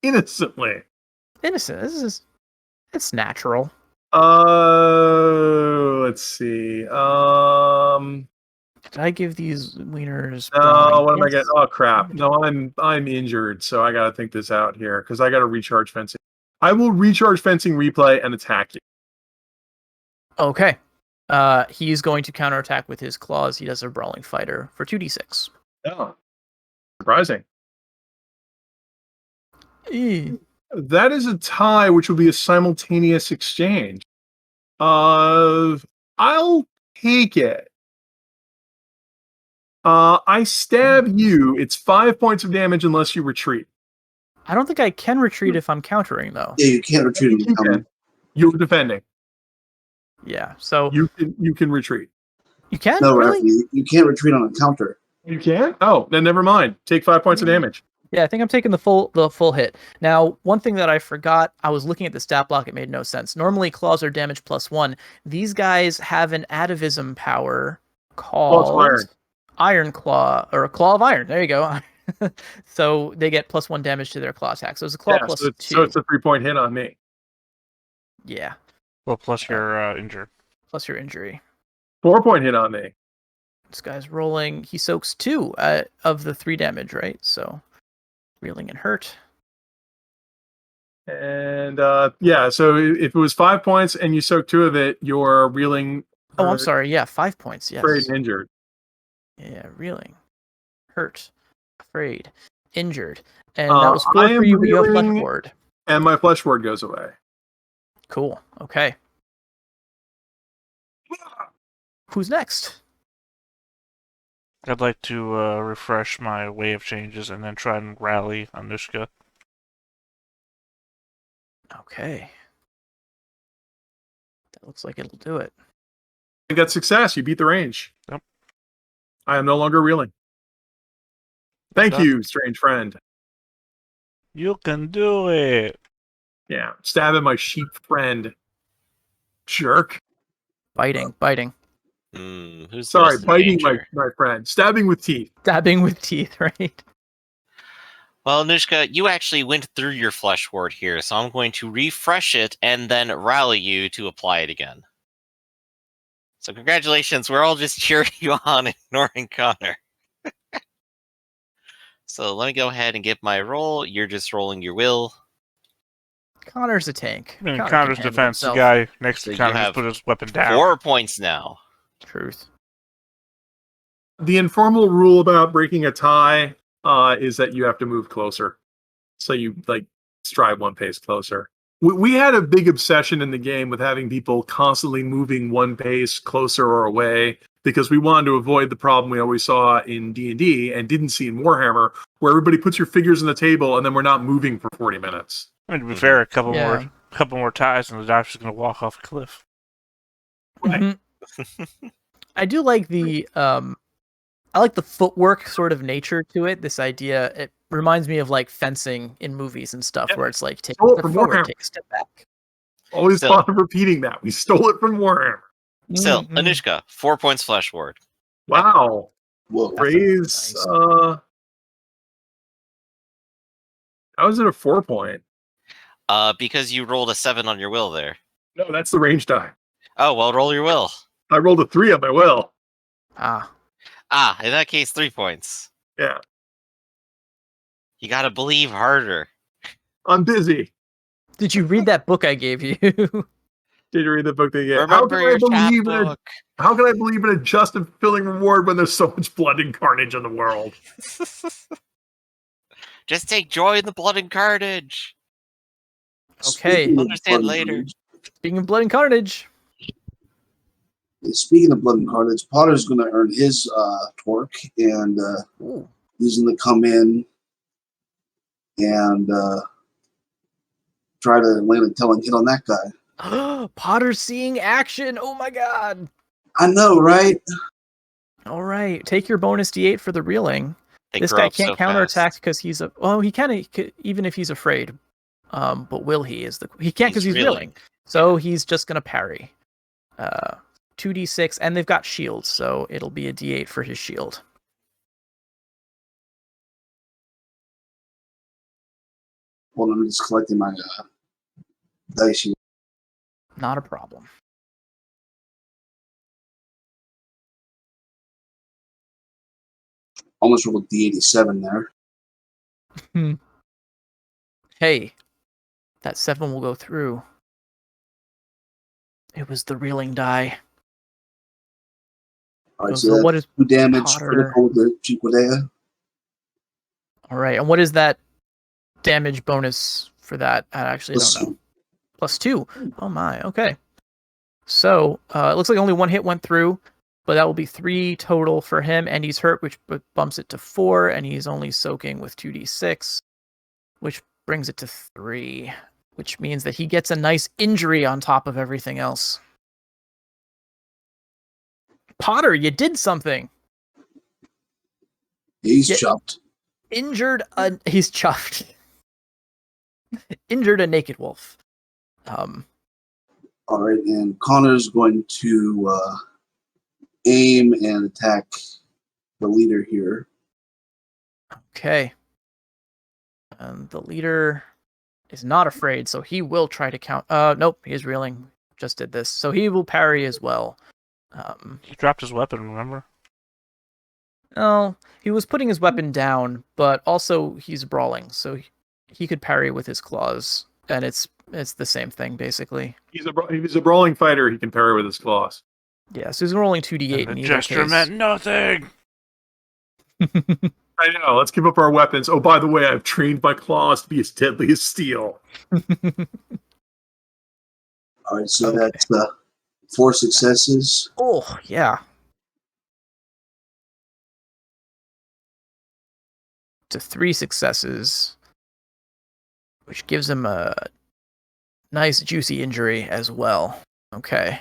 innocently. Innocent. It's natural. Let's see. Did I give these wieners? No, what am I getting? Oh crap! No, I'm injured, so I gotta think this out here because I gotta recharge fencing. I will recharge fencing replay and attack you. Okay. He's going to counterattack with his claws. He does a brawling fighter for 2d6. Oh. Surprising. That is a tie, which will be a simultaneous exchange. I'll take it. I stab you. It's 5 points of damage unless you retreat. I don't think I can retreat if I'm countering, though. Yeah, you can't retreat. You're defending. Yeah, so you can retreat. You can? No, really? you can't retreat on a counter. You can? Oh, then never mind. Take 5 points of damage. Yeah, I think I'm taking the full hit. Now, one thing that I forgot, I was looking at the stat block, it made no sense. Normally, claws are damage +1. These guys have an atavism power called Ironclaw, or a Claw of Iron. There you go. So they get +1 damage to their claw attack. So it's a claw +2. So it's a 3-point hit on me. Yeah. Well, plus your injured. Plus your injury. 4-point hit on me. This guy's rolling. He soaks 2 of the 3 damage, right? So reeling and hurt. And so if it was 5 points and you soak 2 of it, you're reeling. Oh, I'm sorry. Yeah, 5 points. Yes. Afraid and injured. Yeah, reeling, hurt, afraid, injured, and that was 4 for you. But you have flesh ward, and my flesh ward goes away. Cool. Okay. Who's next? I'd like to refresh my way of changes and then try and rally Anushka. Okay. That looks like it'll do it. You got success. You beat the range. Yep. I am no longer reeling. Thank you, strange friend. You can do it. Yeah. Stabbing my sheep friend. Jerk. Biting. Who's Sorry, biting my friend. Stabbing with teeth. Stabbing with teeth, right? Well, Anushka, you actually went through your flesh ward here, so I'm going to refresh it and then rally you to apply it again. So congratulations, we're all just cheering you on, ignoring Connor. So let me go ahead and get my roll. You're just rolling your will. Connor's a tank. In Connor's defense, the guy next to Connor just put his weapon down. 4 points now. Truth. The informal rule about breaking a tie is that you have to move closer. So you strive 1 pace closer. We had a big obsession in the game with having people constantly moving one pace closer or away because we wanted to avoid the problem we always saw in D&D and didn't see in Warhammer, where everybody puts your figures on the table and then we're not moving for 40 minutes. I mean, to be fair, a couple more ties and the doctor's going to walk off a cliff. Right. Mm-hmm. I do like the I like the footwork sort of nature to it. This idea, it reminds me of like fencing in movies and stuff, where it's like take a step forward, take a step back. Always fond of repeating that. We stole it from Warhammer. Still, Anushka, 4 points flesh ward. Wow. Whoa. Raise. How is it a 4 point? Because you rolled a 7 on your will there. No, that's the range die. Oh, well, roll your will. I rolled a 3 on my will. In that case, 3 points. Yeah. You gotta believe harder. I'm busy. Did you read that book I gave you? Did you read the book they gave? Remember your chapbook. How can I believe in a just and fulfilling reward when there's so much blood and carnage in the world? Just take joy in the blood and carnage. Okay. Understand later. Speaking of blood and carnage. Speaking of blood and carnage, Potter's going to earn his torque, and he's going to come in and try to land a telling hit on that guy. Potter's seeing action. Oh my god. I know, right? All right. Take your bonus D8 for the reeling. This grow guy up can't so counterattack because he's a. Well, he can even if he's afraid. But will he is the he can't because he's reeling. So he's just gonna parry. 2d6, and they've got shields, so it'll be a d8 for his shield. Hold on, I'm just collecting my dice here. Not a problem. Almost rolled D87 there. Hey, that 7 will go through. It was the reeling die. All right, so what is 2 damage critical with the Chiquidea? All right, and what is that damage bonus for that? I actually don't know. +2. Oh my, okay. So it looks like only 1 hit went through, but that will be 3 total for him, and he's hurt, which bumps it to 4, and he's only soaking with 2d6, which brings it to 3, which means that he gets a nice injury on top of everything else. Potter, you did something. He's chuffed. He's chuffed. Injured a naked wolf. All right, and Connor's going to aim and attack the leader here. Okay. And the leader is not afraid, so he will try to count. Nope, he's reeling. Just did this, so he will parry as well. He dropped his weapon, remember? No, he was putting his weapon down, but also he's brawling, so he could parry with his claws, and it's the same thing basically. If he's a brawling fighter, he can parry with his claws. Yeah, so he's rolling 2d8 in either gesture case. meant nothing. I know. Let's give up our weapons. Oh, by the way, I've trained my claws to be as deadly as steel. All right, so that's 4 successes. Oh, yeah. To 3 successes, which gives him a nice juicy injury as well. Okay.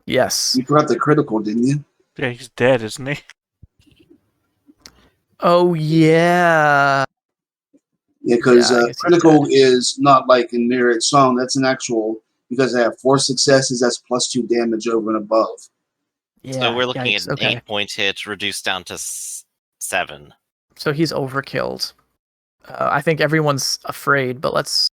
Yes. You forgot the critical, didn't you? Yeah, he's dead, isn't he? Oh, yeah. Yeah, because critical is not like in Myriad Song. That's an actual, because I have 4 successes, that's +2 damage over and above. Yeah, so we're looking at an 8-point hit reduced down to 7. So he's overkilled. I think everyone's afraid, but is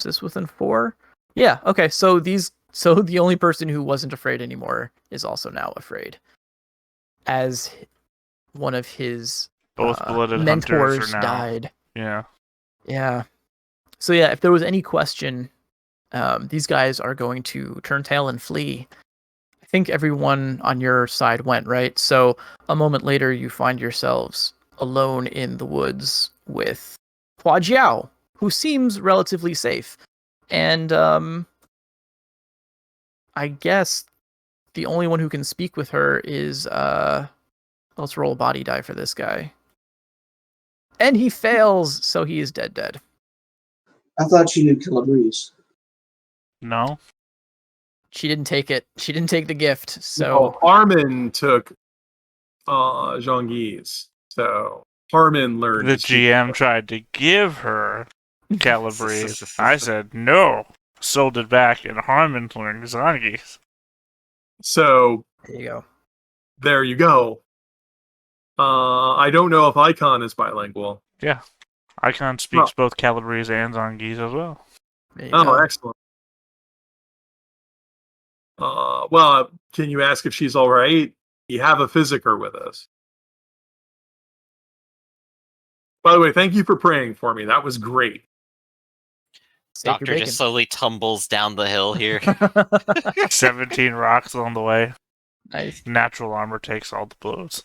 this within 4? Yeah, okay, so the only person who wasn't afraid anymore is also now afraid. As one of his blooded mentors now. died. Yeah. Yeah. So yeah, if there was any question, these guys are going to turn tail and flee. I think everyone on your side went, right? So a moment later, you find yourselves alone in the woods with Hua Jiao, who seems relatively safe. And I guess the only one who can speak with her is let's roll a body die for this guy. And he fails, so he is dead. I thought she knew Calabrese. No. She didn't take it. She didn't take the gift. So no, Harmon took Jean-Guy's. So Harmon learned. The GM tried to give her Calabrese. I said no. Sold it back, and Harmon learned Jean-Guy's. So there you go. I don't know if Icon is bilingual. Yeah. Icon speaks both Calabrese and Jean-Guy's as well. Excellent. Well, can you ask if she's all right? You have a physiker with us. By the way, thank you for praying for me. That was great. Doctor just slowly tumbles down the hill here. 17 rocks on the way. Nice. Natural armor takes all the blows.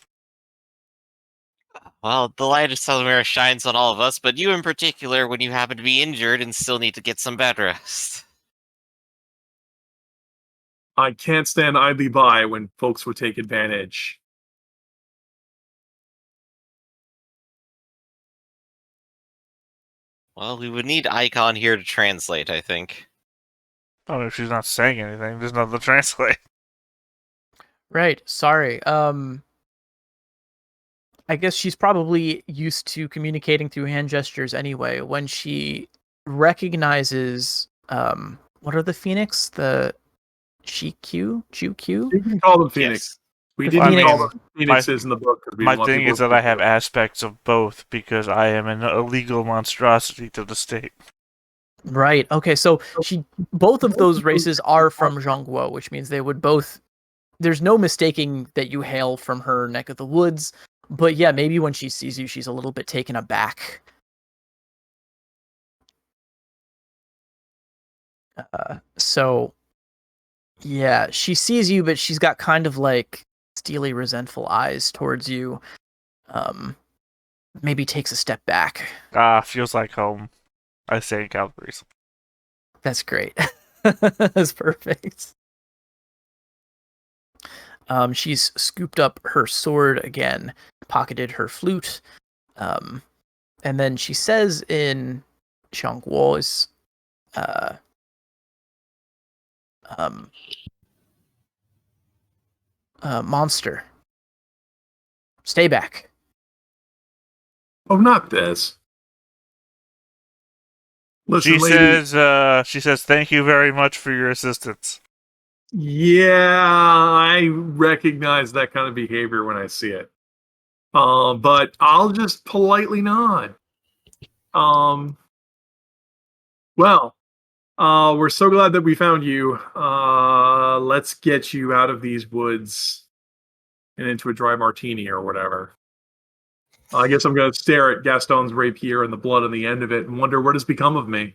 Well, the light of Southern shines on all of us, but you in particular when you happen to be injured and still need to get some bed rest. I can't stand idly by when folks would take advantage. Well, we would need Icon here to translate, I think. Oh, if she's not saying anything, there's nothing to translate. Right. Sorry. I guess she's probably used to communicating through hand gestures anyway. When she recognizes, what are the Phoenix? The Shikyu? Chukyu? You can call them Phoenix. Yes. We didn't call them Phoenixes in the book. My thing is that I have aspects of both because I am an illegal monstrosity to the state. Right. Okay. So both of those races are from Zhongguo, which means they would both. There's no mistaking that you hail from her neck of the woods. But yeah, maybe when she sees you, she's a little bit taken aback. So yeah, she sees you, but she's got kind of like steely, resentful eyes towards you. Maybe takes a step back. Feels like home. I say in Calabrese. That's great. That's perfect. She's scooped up her sword again, pocketed her flute, and then she says in Zhongguo's, monster, stay back. Oh, not this. Listen, she says, thank you very much for your assistance. Yeah, I recognize that kind of behavior when I see it. But I'll just politely nod. Well, we're so glad that we found you. Let's get you out of these woods and into a dry martini or whatever. I guess I'm going to stare at Gaston's rapier and the blood on the end of it and wonder what has become of me.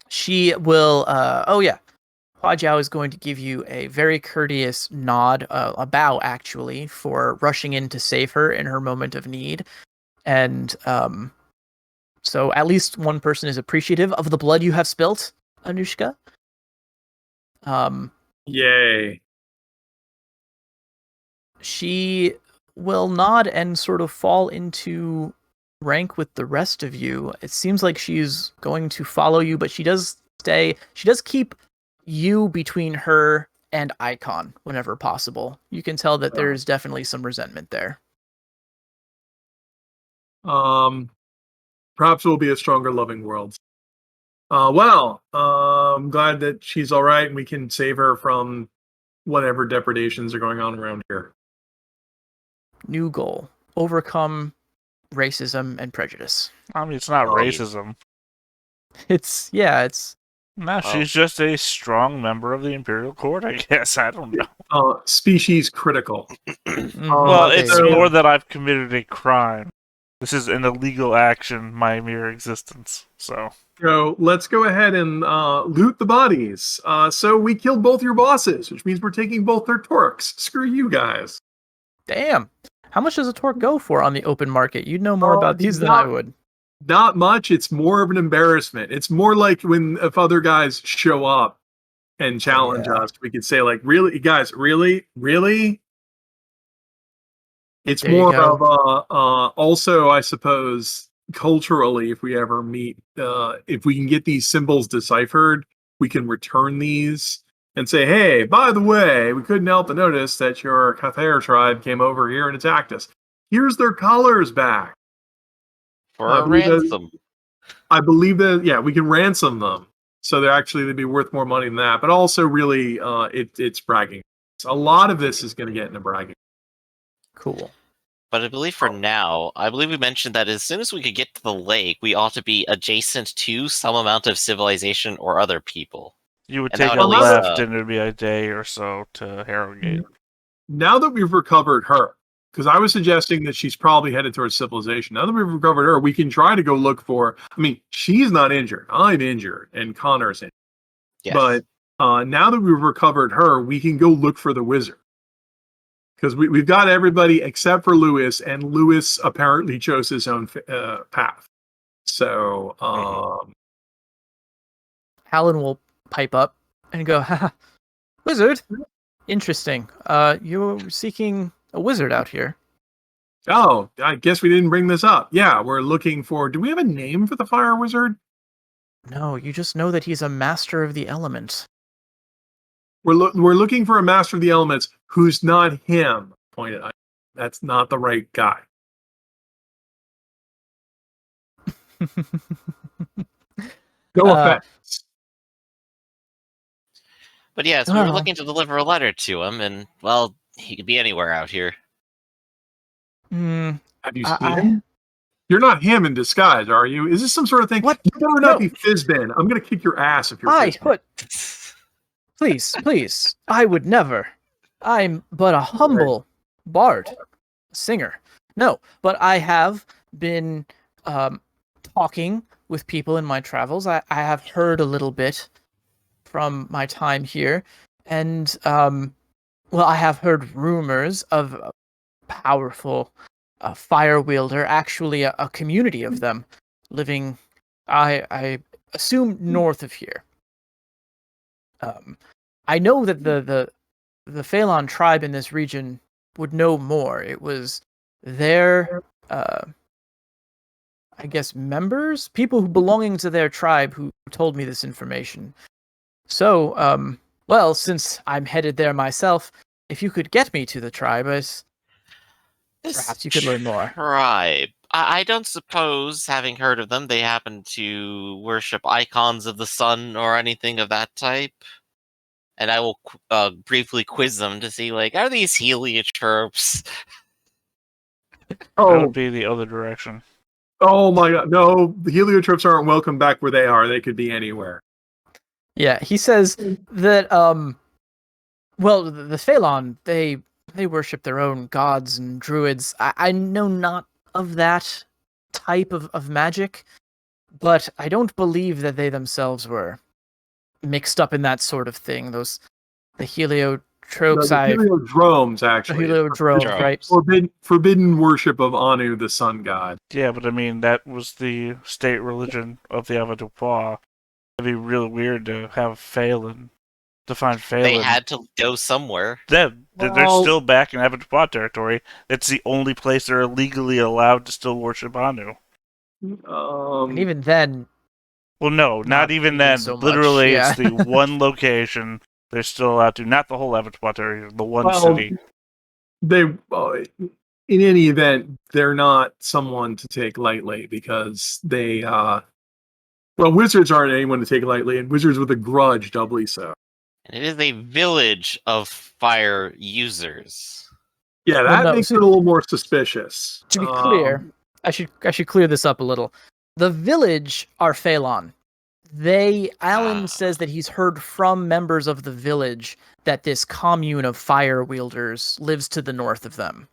She will, Hua Jiao is going to give you a very courteous nod, a bow actually, for rushing in to save her in her moment of need. And so at least one person is appreciative of the blood you have spilt, Anushka. Yay. She will nod and sort of fall into rank with the rest of you. It seems like she's going to follow you, but she does keep you between her and Icon whenever possible. You can tell that there's definitely some resentment there. Perhaps it will be a stronger loving world. I'm glad that she's all right and we can save her from whatever depredations are going on around here. New goal: overcome racism and prejudice. I mean, it's not racism. No, she's just a strong member of the Imperial Court, I guess. I don't know. Species critical. Well, it's more that I've committed a crime. This is an illegal action, my mere existence. So let's go ahead and loot the bodies. So we killed both your bosses, which means we're taking both their torques. Screw you guys. Damn. How much does a torque go for on the open market? You'd know more about these than I would. Not much. It's more of an embarrassment. It's more like if other guys show up and challenge us, we could say like, really, guys, really? It's There more you go. of also, I suppose, culturally, if we ever meet, if we can get these symbols deciphered, we can return these and say, hey, by the way, we couldn't help but notice that your Cathair tribe came over here and attacked us. Here's their colors back. For a ransom. I believe that, yeah, we can ransom them. So they'd be worth more money than that. But also, really, it's bragging. So a lot of this is going to get into bragging. Cool. But I believe for now, we mentioned that as soon as we could get to the lake, we ought to be adjacent to some amount of civilization or other people. You would take a left, and it would be a day or so to Harrogate. Now that we've recovered her, because I was suggesting that she's probably headed towards civilization. Now that we've recovered her, we can try to go look for. I mean, she's not injured. I'm injured, and Connor's injured. Yes. But now that we've recovered her, we can go look for the wizard. Because we've got everybody except for Lewis, and Lewis apparently chose his own path. So, Phaelen will pipe up and go, haha, wizard? Interesting. You're seeking a wizard out here. Oh, I guess we didn't bring this up. Yeah, we're looking for... Do we have a name for the fire wizard? No, you just know that he's a master of the elements. We're looking for a master of the elements who's not him. Pointed out. That's not the right guy. No offense. But yes, we were looking to deliver a letter to him, and, well, he could be anywhere out here. Have you seen him? You're not him in disguise, are you? Is this some sort of thing? What? You better not be Fizbin. I'm going to kick your ass if you're Fizbin. Please, I would never. I'm but a humble bard, singer. No, but I have been talking with people in my travels. I have heard a little bit from my time here, and I have heard rumors of a powerful fire wielder, actually a community of them living, I assume, north of here. I know that the Phaelon tribe in this region would know more. It was their, I guess, members, people who belonging to their tribe, who told me this information. So, since I'm headed there myself, if you could get me to the tribe, perhaps you could learn more. Tribe. I don't suppose, having heard of them, they happen to worship icons of the sun or anything of that type. And I will briefly quiz them to see, like, are these heliotropes? That would be the other direction. Oh my god, no, the heliotropes aren't welcome back where they are. They could be anywhere. Yeah, he says that, the Phaelon, they worship their own gods and druids. I know not of that type of magic, but I don't believe that they themselves were mixed up in that sort of thing. The heliotropes, heliodromes, actually. The heliodrome, right? Forbidden worship of Anu, the sun god. Yeah, but I mean, that was the state religion of the Avadupois. It'd be really weird to have Phaelon, to find Phaelon. They had to go somewhere. They're still back in Avadupois territory. It's the only place they're legally allowed to still worship Anu. And even then... Well, no, not even then. So literally, yeah. It's the one location they're still allowed to. Not the whole Avadupois area, the one city. They, in any event, they're not someone to take lightly because they, wizards aren't anyone to take lightly, and wizards with a grudge doubly so. And it is a village of fire users. Yeah, that makes it a little more suspicious. To be clear, I should clear this up a little. The village are Phaelon. Alan says that he's heard from members of the village that this commune of fire wielders lives to the north of them.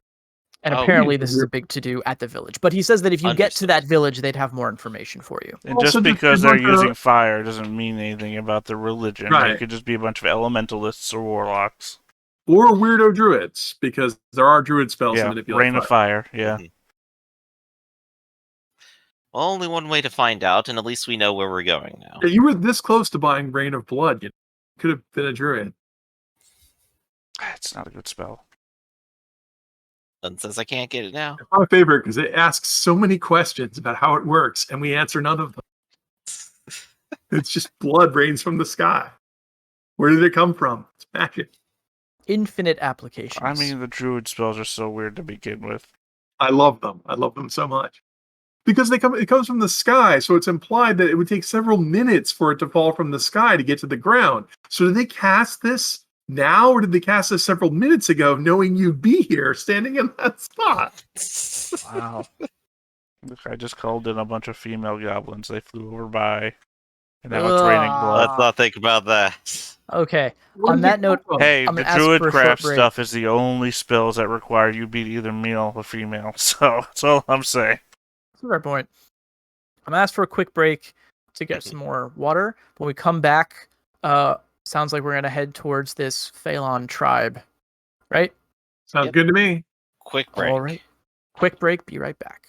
And apparently this is a big to-do at the village. But he says that if you get to that village, they'd have more information for you. And just because they're using fire doesn't mean anything about the religion. Right. It could just be a bunch of elementalists or warlocks. Or weirdo druids, because there are druid spells to manipulate Rain of Fire, yeah. Mm-hmm. Well, only one way to find out, and at least we know where we're going now. Yeah, you were this close to buying Rain of Blood. You could have been a druid. It's not a good spell. And says I can't get it now. It's my favorite because it asks so many questions about how it works, and we answer none of them. It's just blood rains from the sky. Where did it come from? It's magic. Infinite applications. I mean, the druid spells are so weird to begin with. I love them. I love them so much. Because it comes from the sky, so it's implied that it would take several minutes for it to fall from the sky to get to the ground. So did they cast this now, or did they cast this several minutes ago, knowing you'd be here, standing in that spot? Wow. Look, I just called in a bunch of female goblins. They flew over by, and now it's raining blood. Let's not think about that. Okay. On that note, hey, I'm the gonna ask druid for a craft short break. stuff is the only spells that require you be either male or female. So that's all I'm saying. That's a fair point. I'm gonna ask for a quick break to get some more water. When we come back, sounds like we're gonna head towards this Phaelon tribe, right? Sounds good to me. Quick break. All right. Quick break. Be right back.